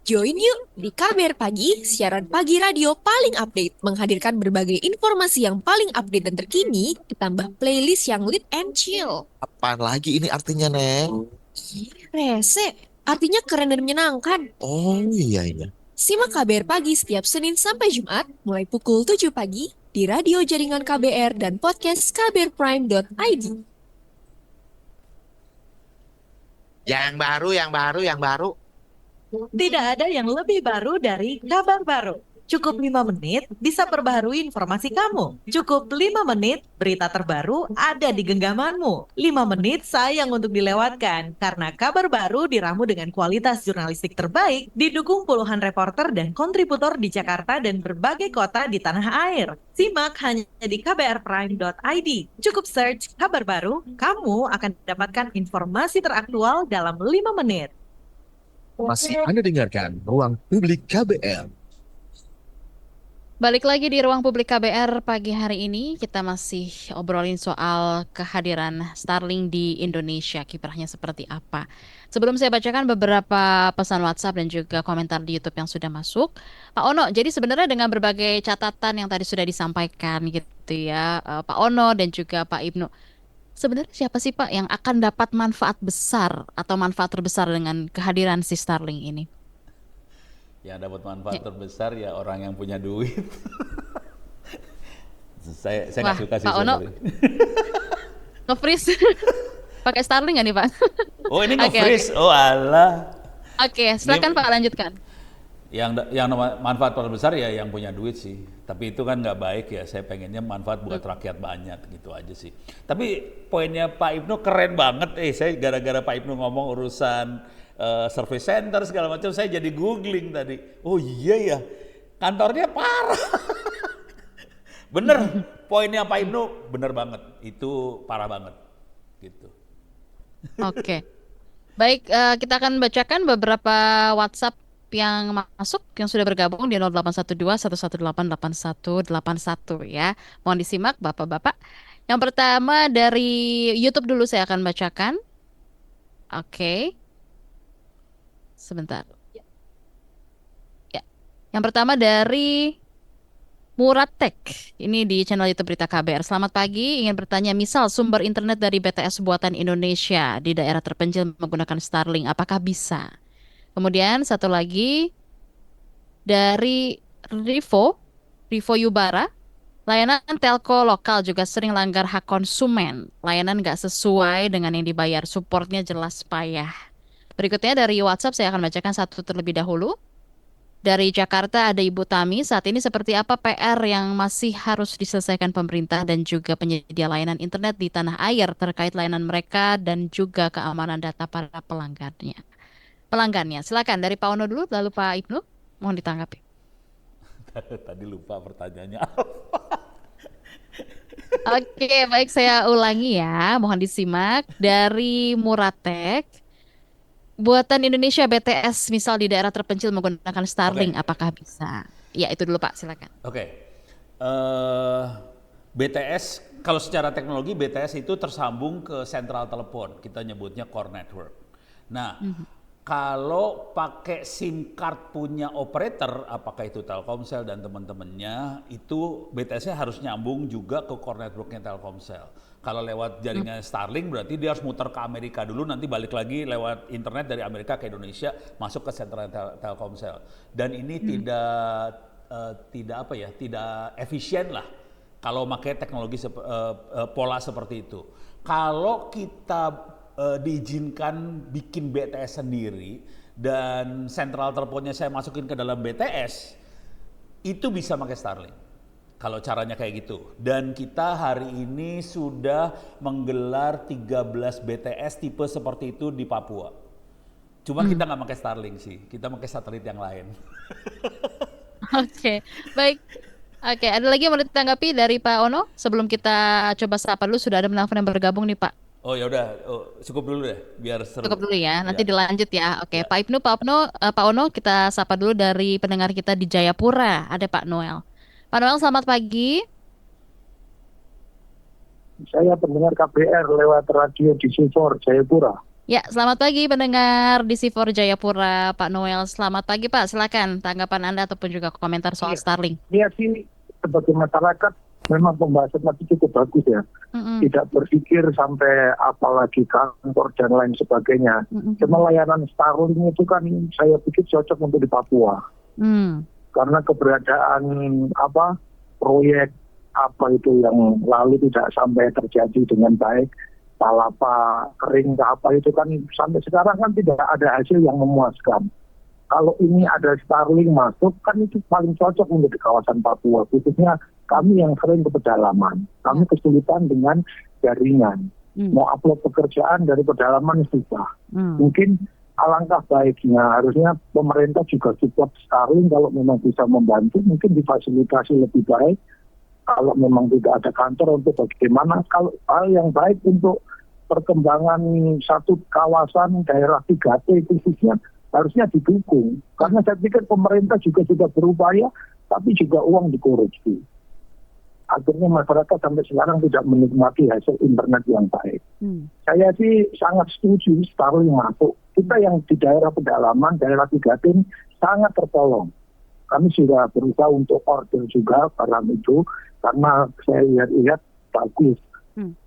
Join yuk di KBR Pagi, siaran pagi radio paling update, menghadirkan berbagai informasi yang paling update dan terkini, ditambah playlist yang lit and chill. Apaan lagi ini artinya, Neng? Rese, artinya keren dan menyenangkan. Oh iya. Simak KBR Pagi setiap Senin sampai Jumat, mulai pukul 7 pagi, di radio jaringan KBR dan podcast kbrprime.id. Yang baru. Tidak ada yang lebih baru dari kabar baru. Cukup 5 menit bisa perbaharui informasi kamu. Cukup 5 menit berita terbaru ada di genggamanmu. 5 menit sayang untuk dilewatkan karena kabar baru diramu dengan kualitas jurnalistik terbaik, didukung puluhan reporter dan kontributor di Jakarta dan berbagai kota di tanah air. Simak hanya di kbrprime.id. Cukup search kabar baru, kamu akan mendapatkan informasi teraktual dalam 5 menit. Masih Anda dengarkan Ruang Publik KBR. Balik lagi di Ruang Publik KBR pagi hari ini, kita masih obrolin soal kehadiran Starlink di Indonesia, kiprahnya seperti apa. Sebelum saya bacakan beberapa pesan WhatsApp dan juga komentar di YouTube yang sudah masuk, Pak Ono, jadi sebenarnya dengan berbagai catatan yang tadi sudah disampaikan gitu ya, Pak Ono dan juga Pak Ibnu, sebenarnya siapa sih Pak yang akan dapat manfaat besar atau manfaat terbesar dengan kehadiran si Starlink ini? Yang dapat manfaat terbesar ya orang yang punya duit. saya nggak suka sih Pak Ono nge-freeze pakai Starlink nggak nih Pak? Oh ini nge-freeze, oh alah. Oke, silakan Pak lanjutkan. Yang manfaat terbesar ya yang punya duit sih. Tapi itu kan nggak baik ya. Saya pengennya manfaat buat rakyat banyak gitu aja sih. Tapi poinnya Pak Ibnu keren banget. Saya gara-gara Pak Ibnu ngomong urusan service center segala macam, saya jadi googling tadi. Oh iya ya, kantornya parah. Bener, poinnya Pak Ibnu bener banget. Itu parah banget gitu. Oke. Baik, kita akan bacakan beberapa WhatsApp yang masuk, yang sudah bergabung di 0812-118-8181 ya. Mohon disimak Bapak-Bapak. Yang pertama dari YouTube dulu saya akan bacakan. Oke. Sebentar. Ya. Yang pertama dari Muratek. Ini di channel YouTube Berita KBR. Selamat pagi, ingin bertanya, misal sumber internet dari BTS buatan Indonesia di daerah terpencil menggunakan Starlink, apakah bisa? Kemudian satu lagi dari Rivo Yubara, layanan telco lokal juga sering langgar hak konsumen. Layanan nggak sesuai dengan yang dibayar, supportnya jelas payah. Berikutnya dari WhatsApp saya akan bacakan satu terlebih dahulu. Dari Jakarta ada Ibu Tami, saat ini seperti apa PR yang masih harus diselesaikan pemerintah dan juga penyedia layanan internet di tanah air terkait layanan mereka dan juga keamanan data para pelanggannya. Silakan dari Pak Ono dulu, lalu Pak Ibnu, mohon ditanggapi. Tadi lupa pertanyaannya. Oke, baik saya ulangi ya, mohon disimak. Dari Muratek, buatan Indonesia BTS misal di daerah terpencil menggunakan Starlink, apakah bisa? Ya itu dulu Pak, silakan. BTS, kalau secara teknologi BTS itu tersambung ke sentral telepon, kita nyebutnya core network. Nah, kalau pakai SIM card punya operator, apakah itu Telkomsel dan teman-temannya, itu BTS-nya harus nyambung juga ke core networknya Telkomsel. Kalau lewat jaringan Starlink berarti dia harus muter ke Amerika dulu, nanti balik lagi lewat internet dari Amerika ke Indonesia, masuk ke sentral Telkomsel. Dan ini tidak tidak apa ya, tidak efisien lah kalau pakai teknologi pola seperti itu. Kalau kita diizinkan bikin BTS sendiri dan central teleponnya saya masukin ke dalam BTS, itu bisa pakai Starlink. Kalau caranya kayak gitu. Dan kita hari ini sudah menggelar 13 BTS tipe seperti itu di Papua. Cuma kita nggak pakai Starlink sih, kita pakai satelit yang lain. Oke, baik. Oke, ada lagi yang mau ditanggapi dari Pak Ono? Sebelum kita coba sapa dulu, sudah ada penelpon yang bergabung nih Pak. Oh ya udah, cukup dulu deh, biar seru. Cukup dulu ya, nanti Ya. dilanjut ya. Oke, Pak Ibnu, Pak Ono, kita sapa dulu dari pendengar kita di Jayapura. Ada Pak Noel. Pak Noel, selamat pagi. Saya pendengar KBR lewat radio di Sivor, Jayapura. Ya, selamat pagi pendengar di C4 Jayapura, Pak Noel. Selamat pagi Pak, silakan tanggapan Anda ataupun juga komentar soal Starlink. Iya sih, sebagai masyarakat memang pembahasan tadi cukup bagus ya. Tidak berpikir sampai apalagi kantor dan lain sebagainya. Cuma layanan Starlink itu kan saya pikir cocok untuk di Papua. Karena keberadaan proyek itu yang lalu tidak sampai terjadi dengan baik. Palapa kering ke apa itu kan sampai sekarang kan tidak ada hasil yang memuaskan. Kalau ini ada Starlink masuk kan itu paling cocok untuk di kawasan Papua, khususnya kami yang sering ke pedalaman. Kami kesulitan dengan jaringan. Mau upload pekerjaan dari pedalaman susah. Mungkin alangkah baiknya harusnya pemerintah juga support Starlink kalau memang bisa membantu, mungkin difasilitasi lebih baik. Kalau memang tidak ada kantor untuk bagaimana, kalau hal yang baik untuk perkembangan satu kawasan daerah 3T khususnya harusnya didukung. Karena saya pikir pemerintah juga sudah berupaya, tapi juga uang dikorupsi. Akhirnya masyarakat sampai sekarang tidak menikmati hasil internet yang baik. Saya sih sangat setuju Starlink masuk. Kita yang di daerah pedalaman, daerah 3T sangat tertolong. Kami sudah berusaha untuk order juga barang itu, karena saya lihat bagus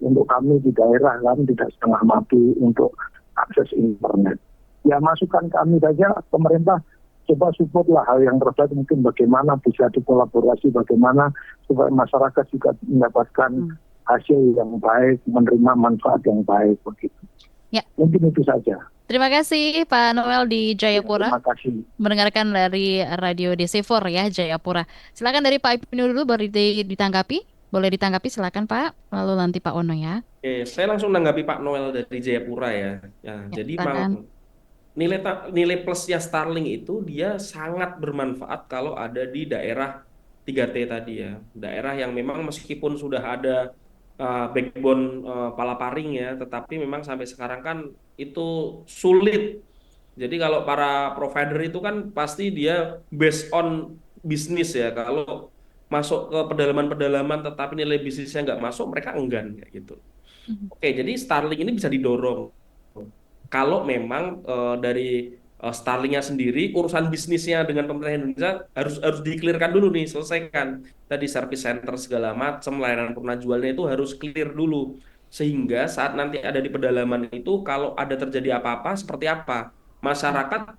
untuk kami di daerah, kami tidak setengah mati untuk akses internet. Ya masukan kami saja, pemerintah coba support lah hal yang terbaik, mungkin bagaimana bisa dikolaborasi, bagaimana supaya masyarakat juga mendapatkan hasil yang baik, menerima manfaat yang baik begitu. Ya. Mungkin itu saja. Terima kasih Pak Noel di Jayapura. Terima kasih. Mendengarkan dari Radio DC4 ya, Jayapura. Silakan dari Pak Ibnu dulu baru ditanggapi. Boleh ditanggapi silakan Pak, lalu nanti Pak Ono ya. Oke, saya langsung menanggapi Pak Noel dari Jayapura ya. Jadi silakan. nilai plusnya Starlink itu dia sangat bermanfaat kalau ada di daerah 3T tadi ya. Daerah yang memang meskipun sudah ada backbone palaparing ya, tetapi memang sampai sekarang kan itu sulit. Jadi kalau para provider itu kan pasti dia based on bisnis ya. Kalau masuk ke pedalaman-pedalaman tetapi nilai bisnisnya nggak masuk, mereka enggan kayak gitu. Oke, jadi Starlink ini bisa didorong. Kalau memang dari Starlink-nya sendiri urusan bisnisnya dengan pemerintah Indonesia harus di-clear-kan dulu nih, selesaikan. Tadi service center segala macam, layanan purna jualnya itu harus clear dulu. Sehingga saat nanti ada di pedalaman itu kalau ada terjadi apa-apa seperti apa? Masyarakat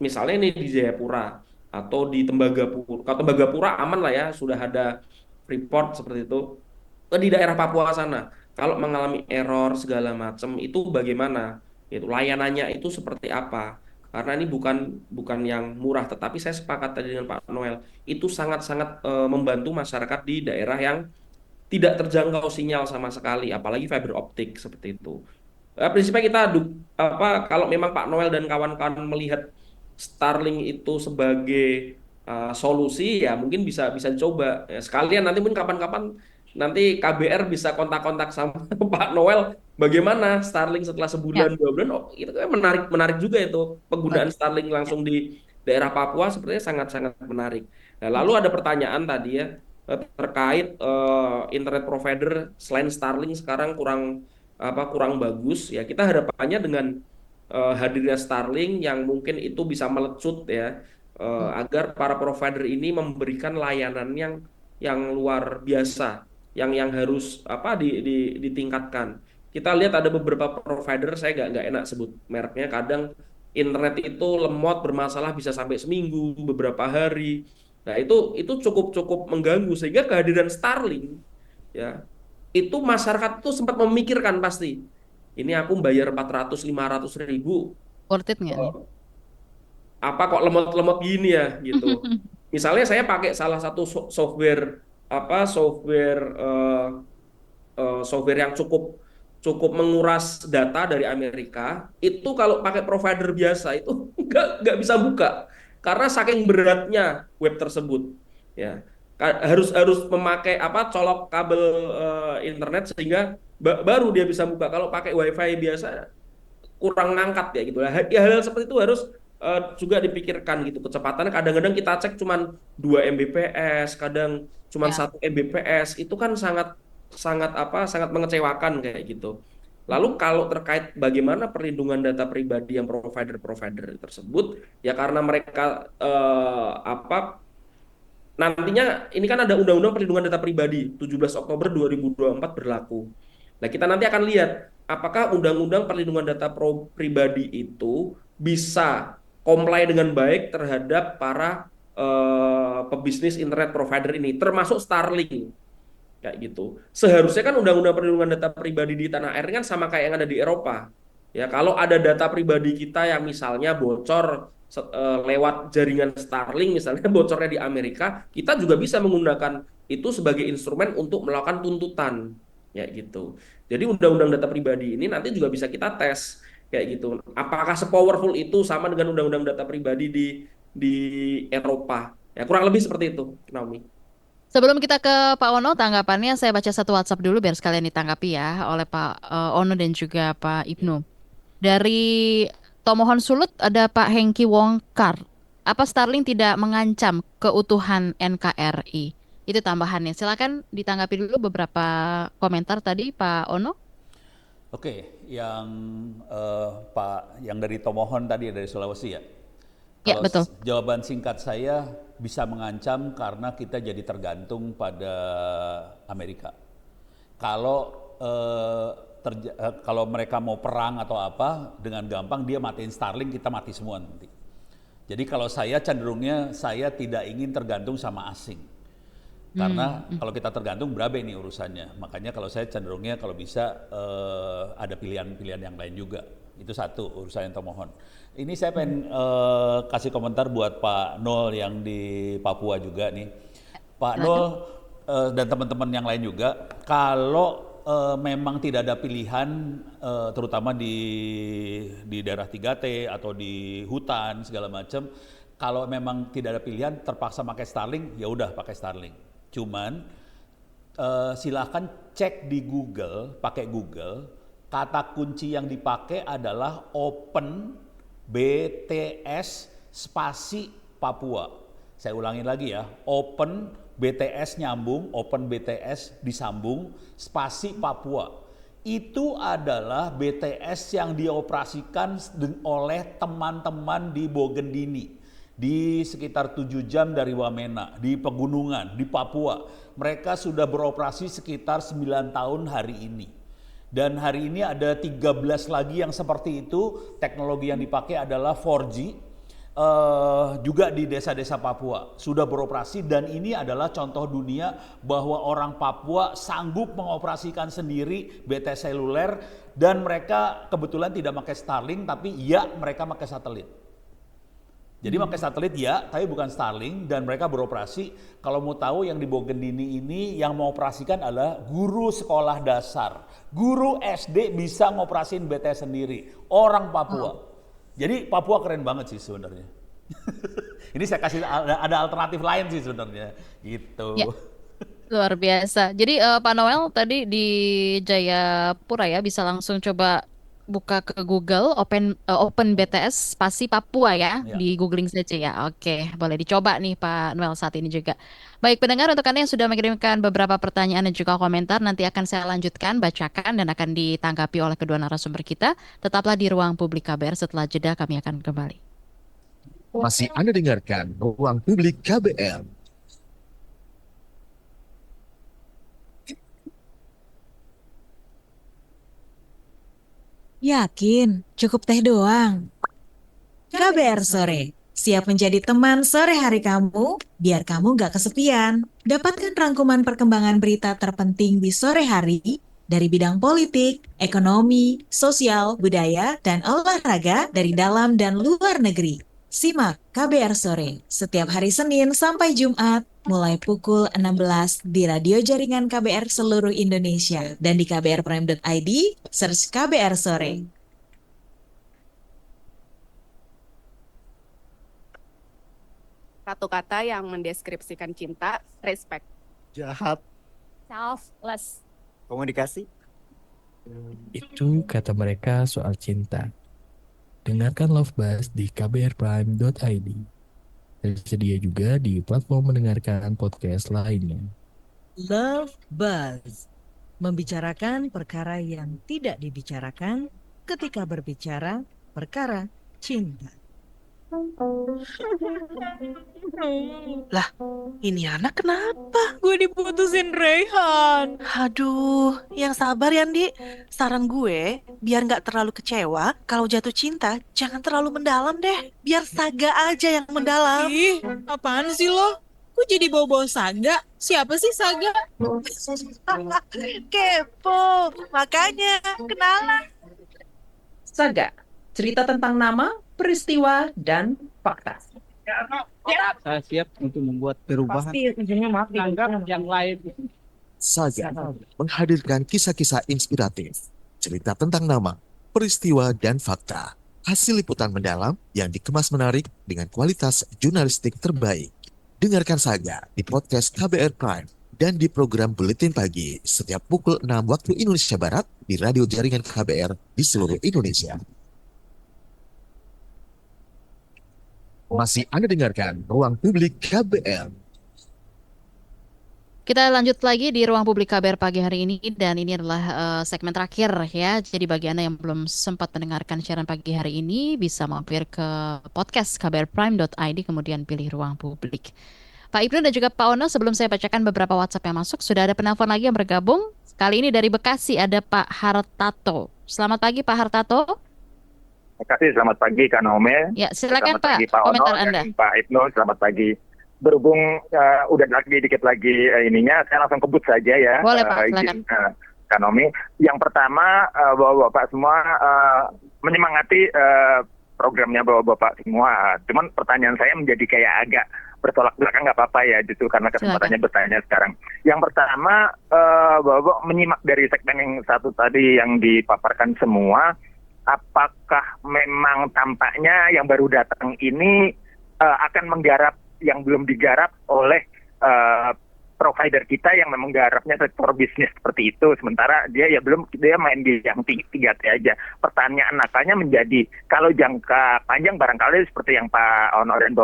misalnya ini di Jayapura atau di Tembagapura. Kalau Tembagapura aman lah ya, sudah ada report seperti itu. Di daerah Papua sana, kalau mengalami error segala macam itu bagaimana? Itu layanannya itu seperti apa? Karena ini bukan yang murah, tetapi saya sepakat tadi dengan Pak Noel, itu sangat-sangat membantu masyarakat di daerah yang tidak terjangkau sinyal sama sekali, apalagi fiber optik seperti itu. Prinsipnya kita kalau memang Pak Noel dan kawan-kawan melihat Starlink itu sebagai solusi, ya mungkin bisa dicoba. Ya, sekalian nanti mungkin kapan-kapan nanti KBR bisa kontak-kontak sama Pak Noel bagaimana Starlink setelah sebulan 2 bulan. Oh, itu kan menarik juga itu penggunaan Starlink langsung di daerah Papua sepertinya sangat-sangat menarik. Nah, lalu ada pertanyaan tadi ya terkait internet provider selain Starlink sekarang kurang bagus ya. Kita harapannya dengan hadirnya Starlink yang mungkin itu bisa melecut ya agar para provider ini memberikan layanan yang luar biasa, yang harus ditingkatkan. Kita lihat ada beberapa provider, saya nggak enak sebut mereknya, kadang internet itu lemot bermasalah bisa sampai seminggu, beberapa hari. Nah, itu cukup mengganggu sehingga kehadiran Starlink ya, itu masyarakat itu sempat memikirkan pasti. Ini aku bayar 400-500 ribu, Worth it nggak nih? apa kok lemot-lemot gini ya gitu. Misalnya saya pakai salah satu software apa software yang cukup cukup menguras data dari Amerika, itu kalau pakai provider biasa itu nggak bisa buka karena saking beratnya web tersebut ya. Harus harus memakai apa colok kabel internet sehingga baru dia bisa buka. Kalau pakai wifi biasa kurang ngangkat ya gitu lah. Ya, hal-hal seperti itu harus juga dipikirkan gitu. Kecepatannya kadang-kadang kita cek cuman 2 Mbps, kadang cuman 1 Mbps. Itu kan sangat sangat sangat mengecewakan kayak gitu. Lalu kalau terkait bagaimana perlindungan data pribadi yang provider-provider tersebut, ya karena mereka nantinya ini kan ada Undang-Undang Perlindungan Data Pribadi 17 Oktober 2024 berlaku. Nah, kita nanti akan lihat apakah Undang-Undang Perlindungan Data Pribadi itu bisa comply dengan baik terhadap para pebisnis internet provider ini, termasuk Starlink. Kayak gitu. Seharusnya kan Undang-Undang Perlindungan Data Pribadi di tanah air kan sama kayak yang ada di Eropa. Ya, kalau ada data pribadi kita yang misalnya bocor lewat jaringan Starlink misalnya bocornya di Amerika, kita juga bisa menggunakan itu sebagai instrumen untuk melakukan tuntutan ya gitu. Jadi undang-undang data pribadi ini nanti juga bisa kita tes kayak gitu. Apakah sepowerful itu sama dengan undang-undang data pribadi di Eropa? Ya kurang lebih seperti itu, Naomi. Sebelum kita ke Pak Ono, tanggapannya saya baca satu WhatsApp dulu biar sekalian ditanggapi ya oleh Pak Ono dan juga Pak Ibnu. Dari Tomohon Sulut ada Pak Hengki Wongkar. Apa Starlink tidak mengancam keutuhan NKRI? Itu tambahannya. Silakan ditanggapi dulu beberapa komentar tadi Pak Ono. Oke, yang yang dari Tomohon tadi dari Sulawesi ya. Ya, Kalau betul. jawaban singkat saya bisa mengancam karena kita jadi tergantung pada Amerika. Kalau kalau mereka mau perang atau apa, dengan gampang dia matiin Starlink, kita mati semua nanti. Jadi kalau saya cenderungnya saya tidak ingin tergantung sama asing. Karena kalau kita tergantung berabe nih urusannya. Makanya kalau saya cenderungnya kalau bisa ada pilihan-pilihan yang lain juga. Itu satu urusan yang termohon. Ini saya pengen kasih komentar buat Pak Nol yang di Papua juga nih. Pak Nol dan teman-teman yang lain juga, kalau memang tidak ada pilihan, terutama di daerah 3T atau di hutan segala macam, kalau memang tidak ada pilihan terpaksa pakai Starlink, ya udah pakai Starlink. Cuman silahkan cek di Google, pakai Google, kata kunci yang dipakai adalah Open BTS spasi Papua. Saya ulangi lagi ya, Open BTS nyambung, Open BTS disambung, spasi Papua. Itu adalah BTS yang dioperasikan oleh teman-teman di Bogendini, di sekitar 7 jam dari Wamena, di pegunungan, di Papua. Mereka sudah beroperasi sekitar 9 tahun hari ini. Dan hari ini ada 13 lagi yang seperti itu, teknologi yang dipakai adalah 4G, juga di desa-desa Papua sudah beroperasi, dan ini adalah contoh dunia bahwa orang Papua sanggup mengoperasikan sendiri BTS seluler, dan mereka kebetulan tidak pakai Starlink, tapi ya mereka pakai satelit. Jadi pakai satelit ya, tapi bukan Starlink, dan mereka beroperasi. Kalau mau tahu yang di Bogendini ini yang mengoperasikan adalah guru sekolah dasar. Guru SD bisa ngoperasiin BTS sendiri, orang Papua. Jadi Papua keren banget sih sebenarnya. Ini saya kasih ada alternatif lain sih sebenarnya gitu. Ya, luar biasa. Jadi Pak Noel tadi di Jayapura ya, bisa langsung coba buka ke Google Open BTS spasi Papua ya, di googling saja ya. Oke, boleh dicoba nih Pak Noel saat ini juga. Baik pendengar, untuk Anda yang sudah mengirimkan beberapa pertanyaan dan juga komentar, nanti akan saya lanjutkan, bacakan, dan akan ditanggapi oleh kedua narasumber kita. Tetaplah di Ruang Publik KBR, setelah jeda kami akan kembali. Masih Anda dengarkan Ruang Publik KBR. Yakin, cukup teh doang. KBR sore, Siap menjadi teman sore hari kamu, biar kamu nggak kesepian. Dapatkan rangkuman perkembangan berita terpenting di sore hari dari bidang politik, ekonomi, sosial, budaya, dan olahraga dari dalam dan luar negeri. Simak KBR Sore setiap hari Senin sampai Jumat mulai pukul 16 di radio jaringan KBR seluruh Indonesia dan di kbrprime.id, search KBR Sore. Satu kata yang mendeskripsikan cinta, respect. Jahat. Selfless. Komunikasi. Itu kata mereka soal cinta. Dengarkan Love Buzz di kbrprime.id. Tersedia juga di platform mendengarkan podcast lainnya. Love Buzz. Membicarakan perkara yang tidak dibicarakan ketika berbicara perkara cinta. Lah, ini anak kenapa? Gue diputusin Reyhan. Aduh, yang sabar ya, Ndi. Saran gue, biar nggak terlalu kecewa, kalau jatuh cinta, jangan terlalu mendalam deh. Biar Saga aja yang mendalam. Ih, apaan sih lo? Kok jadi bawa-bawa Saga? Siapa sih Saga? Kepo, makanya kenalan. Saga, cerita tentang nama, peristiwa, dan fakta. Saya siap untuk membuat perubahan. Pasti ujungnya mati. Anggap yang lain. Saga menghadirkan kisah-kisah inspiratif, cerita tentang nama, peristiwa, dan fakta. Hasil liputan mendalam yang dikemas menarik dengan kualitas jurnalistik terbaik. Dengarkan Saga di podcast KBR Prime dan di program Buletin Pagi setiap pukul 6 waktu Indonesia Barat di radio jaringan KBR di seluruh Indonesia. Masih Anda dengarkan Ruang Publik KBR. Kita lanjut lagi di Ruang Publik KBR pagi hari ini, dan ini adalah segmen terakhir ya. Jadi bagi Anda yang belum sempat mendengarkan siaran pagi hari ini, bisa mampir ke podcast kbrprime.id kemudian pilih Ruang Publik. Pak Ibnu dan juga Pak Ono, sebelum saya bacakan beberapa WhatsApp yang masuk, sudah ada penelpon lagi yang bergabung. Kali ini dari Bekasi ada Pak Hartato. Selamat pagi Pak Hartato. Terima kasih, selamat pagi Kak Naomi. Ya, silakan selamat pagi, Pak, komentar Ono Anda. dan Pak Ibnu, selamat pagi. Berhubung udah dikit lagi ininya, saya langsung kebut saja ya. Boleh Pak, silakan. Kak Naomi. Yang pertama, Bapak-Bapak semua menyemangati programnya Bapak-Bapak semua. Cuman pertanyaan saya menjadi kayak agak bertolak belakang, nggak apa-apa ya, justru karena kesempatannya bertanya sekarang. Yang pertama, Bapak menyimak dari segmen yang satu tadi yang dipaparkan semua, apakah memang tampaknya yang baru datang ini akan menggarap yang belum digarap oleh provider kita yang memang garapnya sektor bisnis seperti itu, sementara dia main di yang 3T aja. Pertanyaan nakalnya menjadi, kalau jangka panjang barangkali seperti yang Pak Ono dan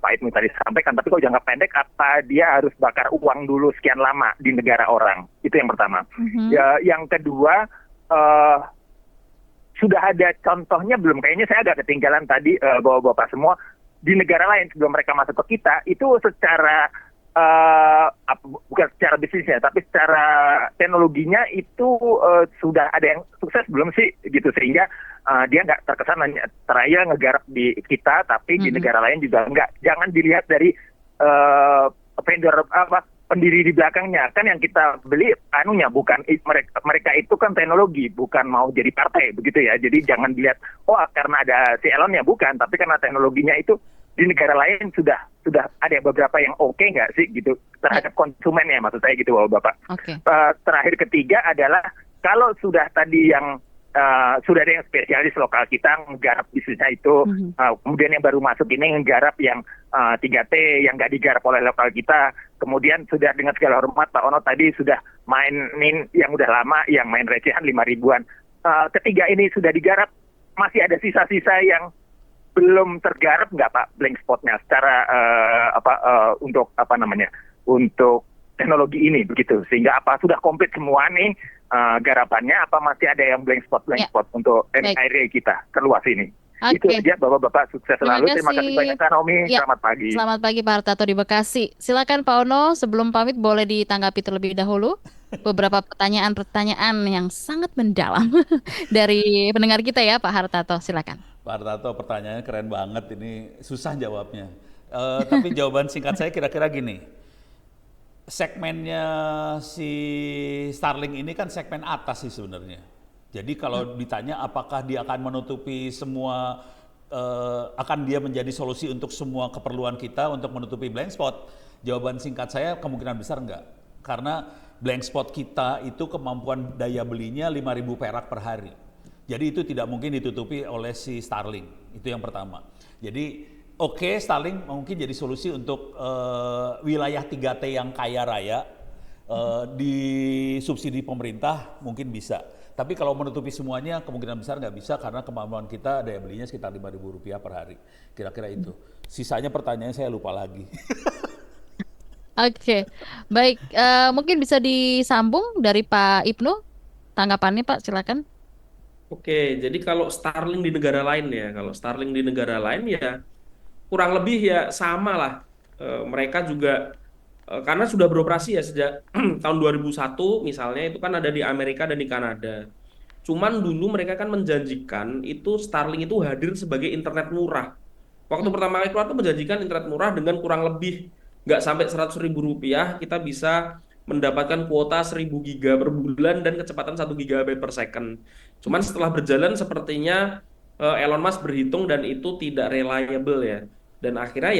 Pak Ibnu tadi sampaikan, tapi kalau jangka pendek apa dia harus bakar uang dulu sekian lama di negara orang? Itu yang pertama. Ya, yang kedua, sudah ada contohnya belum? Kayaknya saya agak ketinggalan tadi Bapak semua, di negara lain sebelum mereka masuk ke kita itu secara bukan secara bisnisnya tapi secara teknologinya itu sudah ada yang sukses belum sih gitu, sehingga dia nggak terkesan hanya teraya ngegarap di kita tapi di negara lain juga nggak. Jangan dilihat dari vendor pendiri di belakangnya, kan yang kita beli anunya bukan mereka itu kan teknologi, bukan mau jadi partai begitu ya. Jadi jangan dilihat karena ada si Elon ya, bukan, tapi karena teknologinya itu di negara lain sudah ada beberapa yang oke nggak sih gitu terhadap konsumen ya, maksud saya gitu Bapak. Okay. Terakhir ketiga adalah kalau sudah tadi yang sudah ada yang spesialis lokal kita menggarap bisnisnya itu, kemudian yang baru masuk ini menggarap yang 3T yang nggak digarap oleh lokal kita, kemudian sudah dengan segala hormat Pak Ono tadi sudah mainin yang udah lama, yang main recehan 5.000-an. Ketiga ini sudah digarap, masih ada sisa-sisa yang belum tergarap nggak Pak blank spotnya secara untuk untuk teknologi ini begitu, sehingga apa sudah komplit semua nih garapannya, apa masih ada yang blank spot untuk area kita keluas ini. Itu aja Bapak-Bapak, sukses selalu. Terima kasih banyak Kak Naomi. Selamat pagi. Selamat pagi Pak Hartato di Bekasi. Silakan Pak Ono, sebelum pamit boleh ditanggapi terlebih dahulu beberapa pertanyaan yang sangat mendalam dari pendengar kita ya Pak Hartato, silakan. Pak Hartarto, pertanyaannya keren banget, ini susah jawabnya. Tapi jawaban singkat saya kira-kira gini, segmennya si Starlink ini kan segmen atas sih sebenarnya. Jadi kalau ditanya apakah dia akan menutupi semua, akan dia menjadi solusi untuk semua keperluan kita untuk menutupi blind spot, jawaban singkat saya kemungkinan besar enggak. Karena blind spot kita itu kemampuan daya belinya 5.000 perak per hari. Jadi itu tidak mungkin ditutupi oleh si Starlink, itu yang pertama. Jadi oke, Starlink mungkin jadi solusi untuk wilayah 3T yang kaya raya, di subsidi pemerintah mungkin bisa. Tapi kalau menutupi semuanya kemungkinan besar nggak bisa karena kemampuan kita daya belinya sekitar Rp5.000 per hari. Kira-kira itu. Sisanya pertanyaannya saya lupa lagi. Oke, baik. Mungkin bisa disambung dari Pak Ibnu. Tanggapannya Pak, silakan. Oke, jadi kalau Starlink di negara lain ya, kurang lebih ya sama lah. Mereka juga karena sudah beroperasi ya sejak tahun 2001 misalnya, itu kan ada di Amerika dan di Kanada. Cuman dulu mereka kan menjanjikan itu Starlink itu hadir sebagai internet murah. Waktu pertama kali keluar tuh menjanjikan internet murah dengan kurang lebih nggak sampai Rp100.000 kita bisa mendapatkan kuota 1.000 giga per bulan dan kecepatan 1 GB per second. Cuman setelah berjalan sepertinya Elon Musk berhitung dan itu tidak reliable ya. Dan akhirnya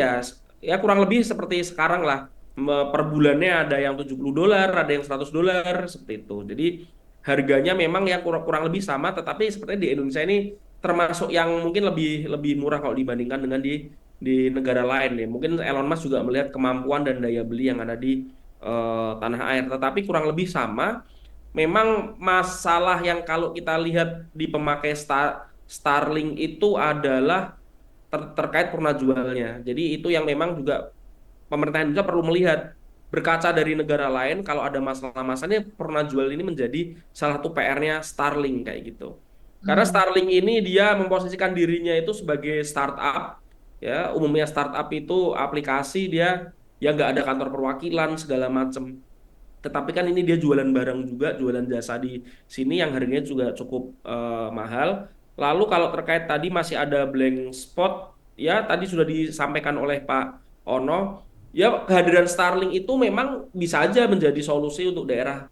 ya kurang lebih seperti sekarang lah. Per bulannya ada yang $70, ada yang $100 seperti itu. Jadi harganya memang yang kurang lebih sama, tetapi sepertinya di Indonesia ini termasuk yang mungkin lebih murah kalau dibandingkan dengan di negara lain ya. Mungkin Elon Musk juga melihat kemampuan dan daya beli yang ada di tanah air, tetapi kurang lebih sama. Memang masalah yang kalau kita lihat di pemakai Starlink itu adalah terkait purna jualnya. Jadi itu yang memang juga pemerintah Indonesia perlu melihat, berkaca dari negara lain kalau ada masalah-masalahnya purna jual ini menjadi salah satu PR-nya Starlink kayak gitu. Karena Starlink ini dia memposisikan dirinya itu sebagai startup ya, umumnya startup itu aplikasi dia ya nggak ada kantor perwakilan segala macam. Tetapi kan ini dia jualan barang juga, jualan jasa di sini yang harganya juga cukup mahal. Lalu kalau terkait tadi masih ada blank spot, ya tadi sudah disampaikan oleh Pak Ono, ya kehadiran Starlink itu memang bisa aja menjadi solusi untuk daerah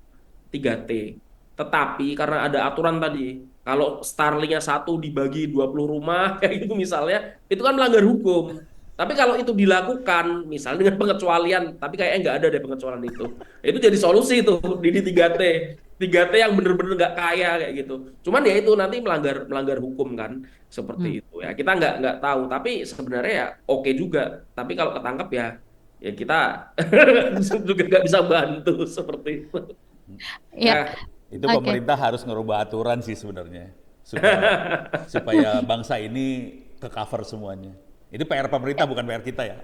3T. Tetapi karena ada aturan tadi, kalau Starlink-nya satu dibagi 20 rumah, kayak gitu misalnya, itu kan melanggar hukum. Tapi kalau itu dilakukan, misalnya dengan pengecualian, tapi kayaknya nggak ada deh pengecualian itu jadi solusi itu di 3T. 3T yang bener-bener nggak kaya kayak gitu. Cuman ya itu nanti melanggar hukum kan, seperti itu ya. Kita nggak tahu, tapi sebenarnya ya oke juga. Tapi kalau ketangkep ya kita juga nggak bisa bantu seperti itu. Ya. Itu pemerintah harus ngerubah aturan sih sebenarnya supaya bangsa ini ke cover semuanya. Ini PR pemerintah bukan PR kita ya.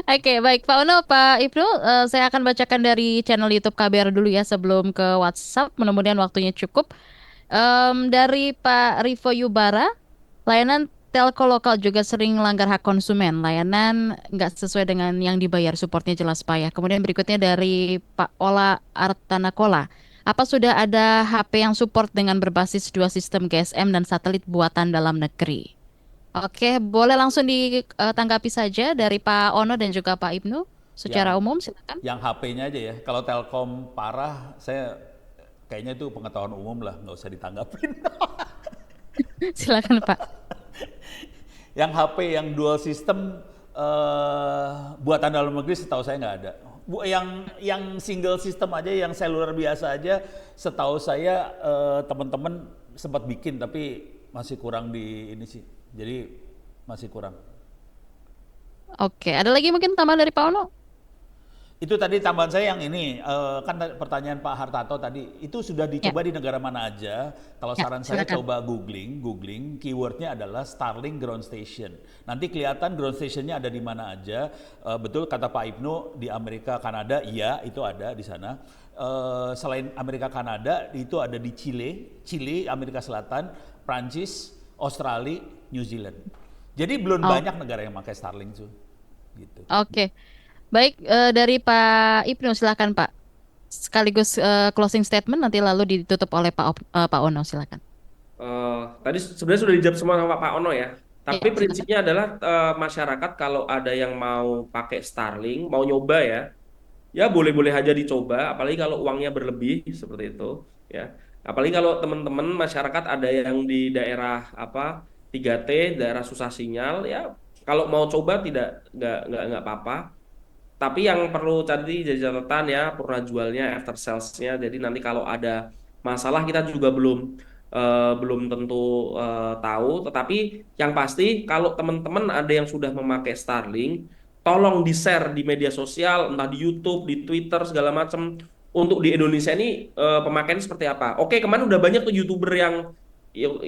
Oke, baik Pak Ono, Pak Ibnu, saya akan bacakan dari channel YouTube KBR dulu ya sebelum ke WhatsApp. Mudah-mudahan waktunya cukup. Dari Pak Rivo Yubara, layanan telco lokal juga sering melanggar hak konsumen. Layanan nggak sesuai dengan yang dibayar, supportnya jelas payah. Kemudian berikutnya dari Pak Ola Artanakola. Apa sudah ada HP yang support dengan berbasis dua sistem GSM dan satelit buatan dalam negeri? Oke, boleh langsung ditanggapi saja dari Pak Ono dan juga Pak Ibnu secara umum, silakan. Yang HP-nya aja ya. Kalau Telkom parah, saya kayaknya itu pengetahuan umum lah, nggak usah ditanggapin. Silakan Pak. Yang HP yang dual system buatan dalam negeri setahu saya nggak ada. Yang single system aja, yang seluler biasa aja, setahu saya teman-teman sempat bikin tapi masih kurang di ini sih. Jadi masih kurang. Oke, ada lagi mungkin tambahan dari Pak Ono? Itu tadi tambahan saya yang ini, kan pertanyaan Pak Hartarto tadi, itu sudah dicoba di negara mana aja. Kalau saran saya coba googling, keywordnya adalah Starlink Ground Station. Nanti kelihatan ground stationnya ada di mana aja. Betul kata Pak Ibnu, di Amerika, Kanada, iya itu ada di sana. Selain Amerika, Kanada, itu ada di Chile, Amerika Selatan, Prancis, Australia, New Zealand. Jadi belum banyak negara yang pakai Starlink tuh. Gitu. Oke. Baik, dari Pak Ibnu silakan Pak. Sekaligus closing statement nanti lalu ditutup oleh Pak Ono, silakan. Tadi sebenarnya sudah dijawab semua sama Pak Ono ya. Tapi silakan. prinsipnya adalah masyarakat kalau ada yang mau pakai Starlink, mau nyoba ya boleh-boleh aja dicoba. Apalagi kalau uangnya berlebih seperti itu, ya. Apalagi kalau teman-teman masyarakat ada yang di daerah 3T, daerah susah sinyal, ya kalau mau coba nggak apa-apa. Tapi yang perlu tadi jadi catatan ya, purna jualnya, after sales-nya. Jadi nanti kalau ada masalah kita juga belum tentu tahu. Tetapi yang pasti kalau teman-teman ada yang sudah memakai Starlink, tolong di-share di media sosial, entah di YouTube, di Twitter segala macam. Untuk di Indonesia ini pemakaiannya seperti apa? Oke, kemarin udah banyak tuh YouTuber yang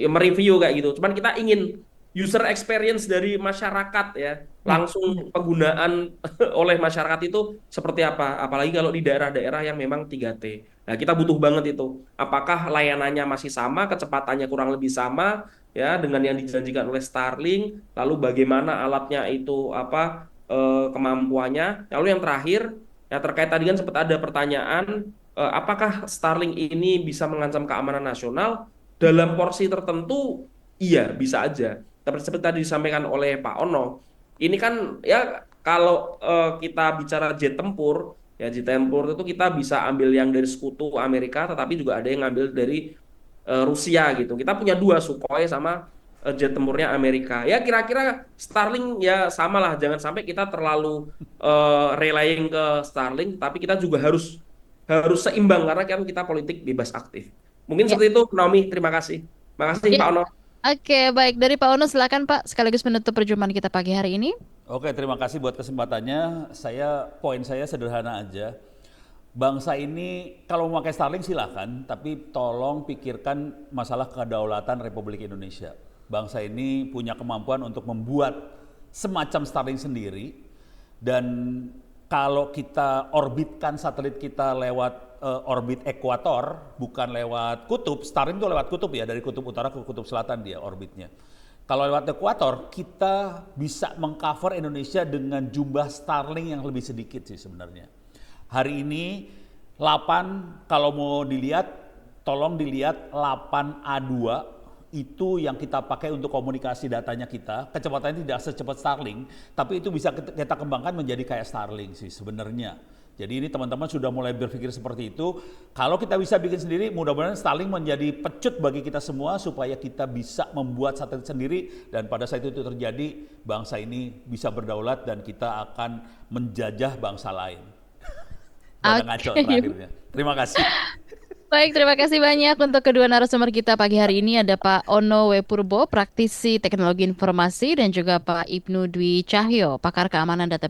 mereview kayak gitu. Cuman kita ingin user experience dari masyarakat ya, langsung penggunaan oleh masyarakat itu seperti apa, apalagi kalau di daerah-daerah yang memang 3T. Nah, kita butuh banget itu. Apakah layanannya masih sama, kecepatannya kurang lebih sama ya dengan yang dijanjikan oleh Starlink, lalu bagaimana alatnya itu kemampuannya. Lalu yang terakhir, ya terkait tadi kan sempat ada pertanyaan, apakah Starlink ini bisa mengancam keamanan nasional? Dalam porsi tertentu, iya bisa aja. Tapi seperti tadi disampaikan oleh Pak Ono, ini kan ya kalau kita bicara jet tempur, ya jet tempur itu kita bisa ambil yang dari sekutu Amerika, tetapi juga ada yang ngambil dari Rusia gitu. Kita punya dua, Sukhoi sama jet tempurnya Amerika. Ya kira-kira Starlink ya sama lah, jangan sampai kita terlalu relying ke Starlink, tapi kita juga harus seimbang karena kan kita politik bebas aktif. Mungkin seperti itu, Naomi. Terima kasih. Makasih Pak Ono. Oke, baik. Dari Pak Ono silakan Pak, sekaligus menutup perjumpaan kita pagi hari ini. Oke, terima kasih buat kesempatannya. Poin saya sederhana aja. Bangsa ini kalau mau pakai Starlink silahkan, tapi tolong pikirkan masalah kedaulatan Republik Indonesia. Bangsa ini punya kemampuan untuk membuat semacam Starlink sendiri, dan kalau kita orbitkan satelit kita lewat orbit ekuator, bukan lewat kutub. Starlink itu lewat kutub ya, dari kutub utara ke kutub selatan dia orbitnya. Kalau lewat ekuator, kita bisa mengcover Indonesia dengan jumlah Starlink yang lebih sedikit sih sebenarnya. Hari ini 8, kalau mau dilihat, tolong dilihat 8A2, itu yang kita pakai untuk komunikasi datanya kita. Kecepatannya tidak secepat Starlink, tapi itu bisa kita kembangkan menjadi kayak Starlink sih sebenarnya. Jadi ini teman-teman sudah mulai berpikir seperti itu. Kalau kita bisa bikin sendiri, mudah-mudahan Starlink menjadi pecut bagi kita semua supaya kita bisa membuat satelit sendiri, dan pada saat itu terjadi, bangsa ini bisa berdaulat dan kita akan menjajah bangsa lain. Ngaco terakhirnya. Terima kasih. Baik, terima kasih banyak untuk kedua narasumber kita pagi hari ini. Ada Pak Ono W. Purbo, praktisi teknologi informasi, dan juga Pak Ibnu Dwi Cahyo, pakar keamanan data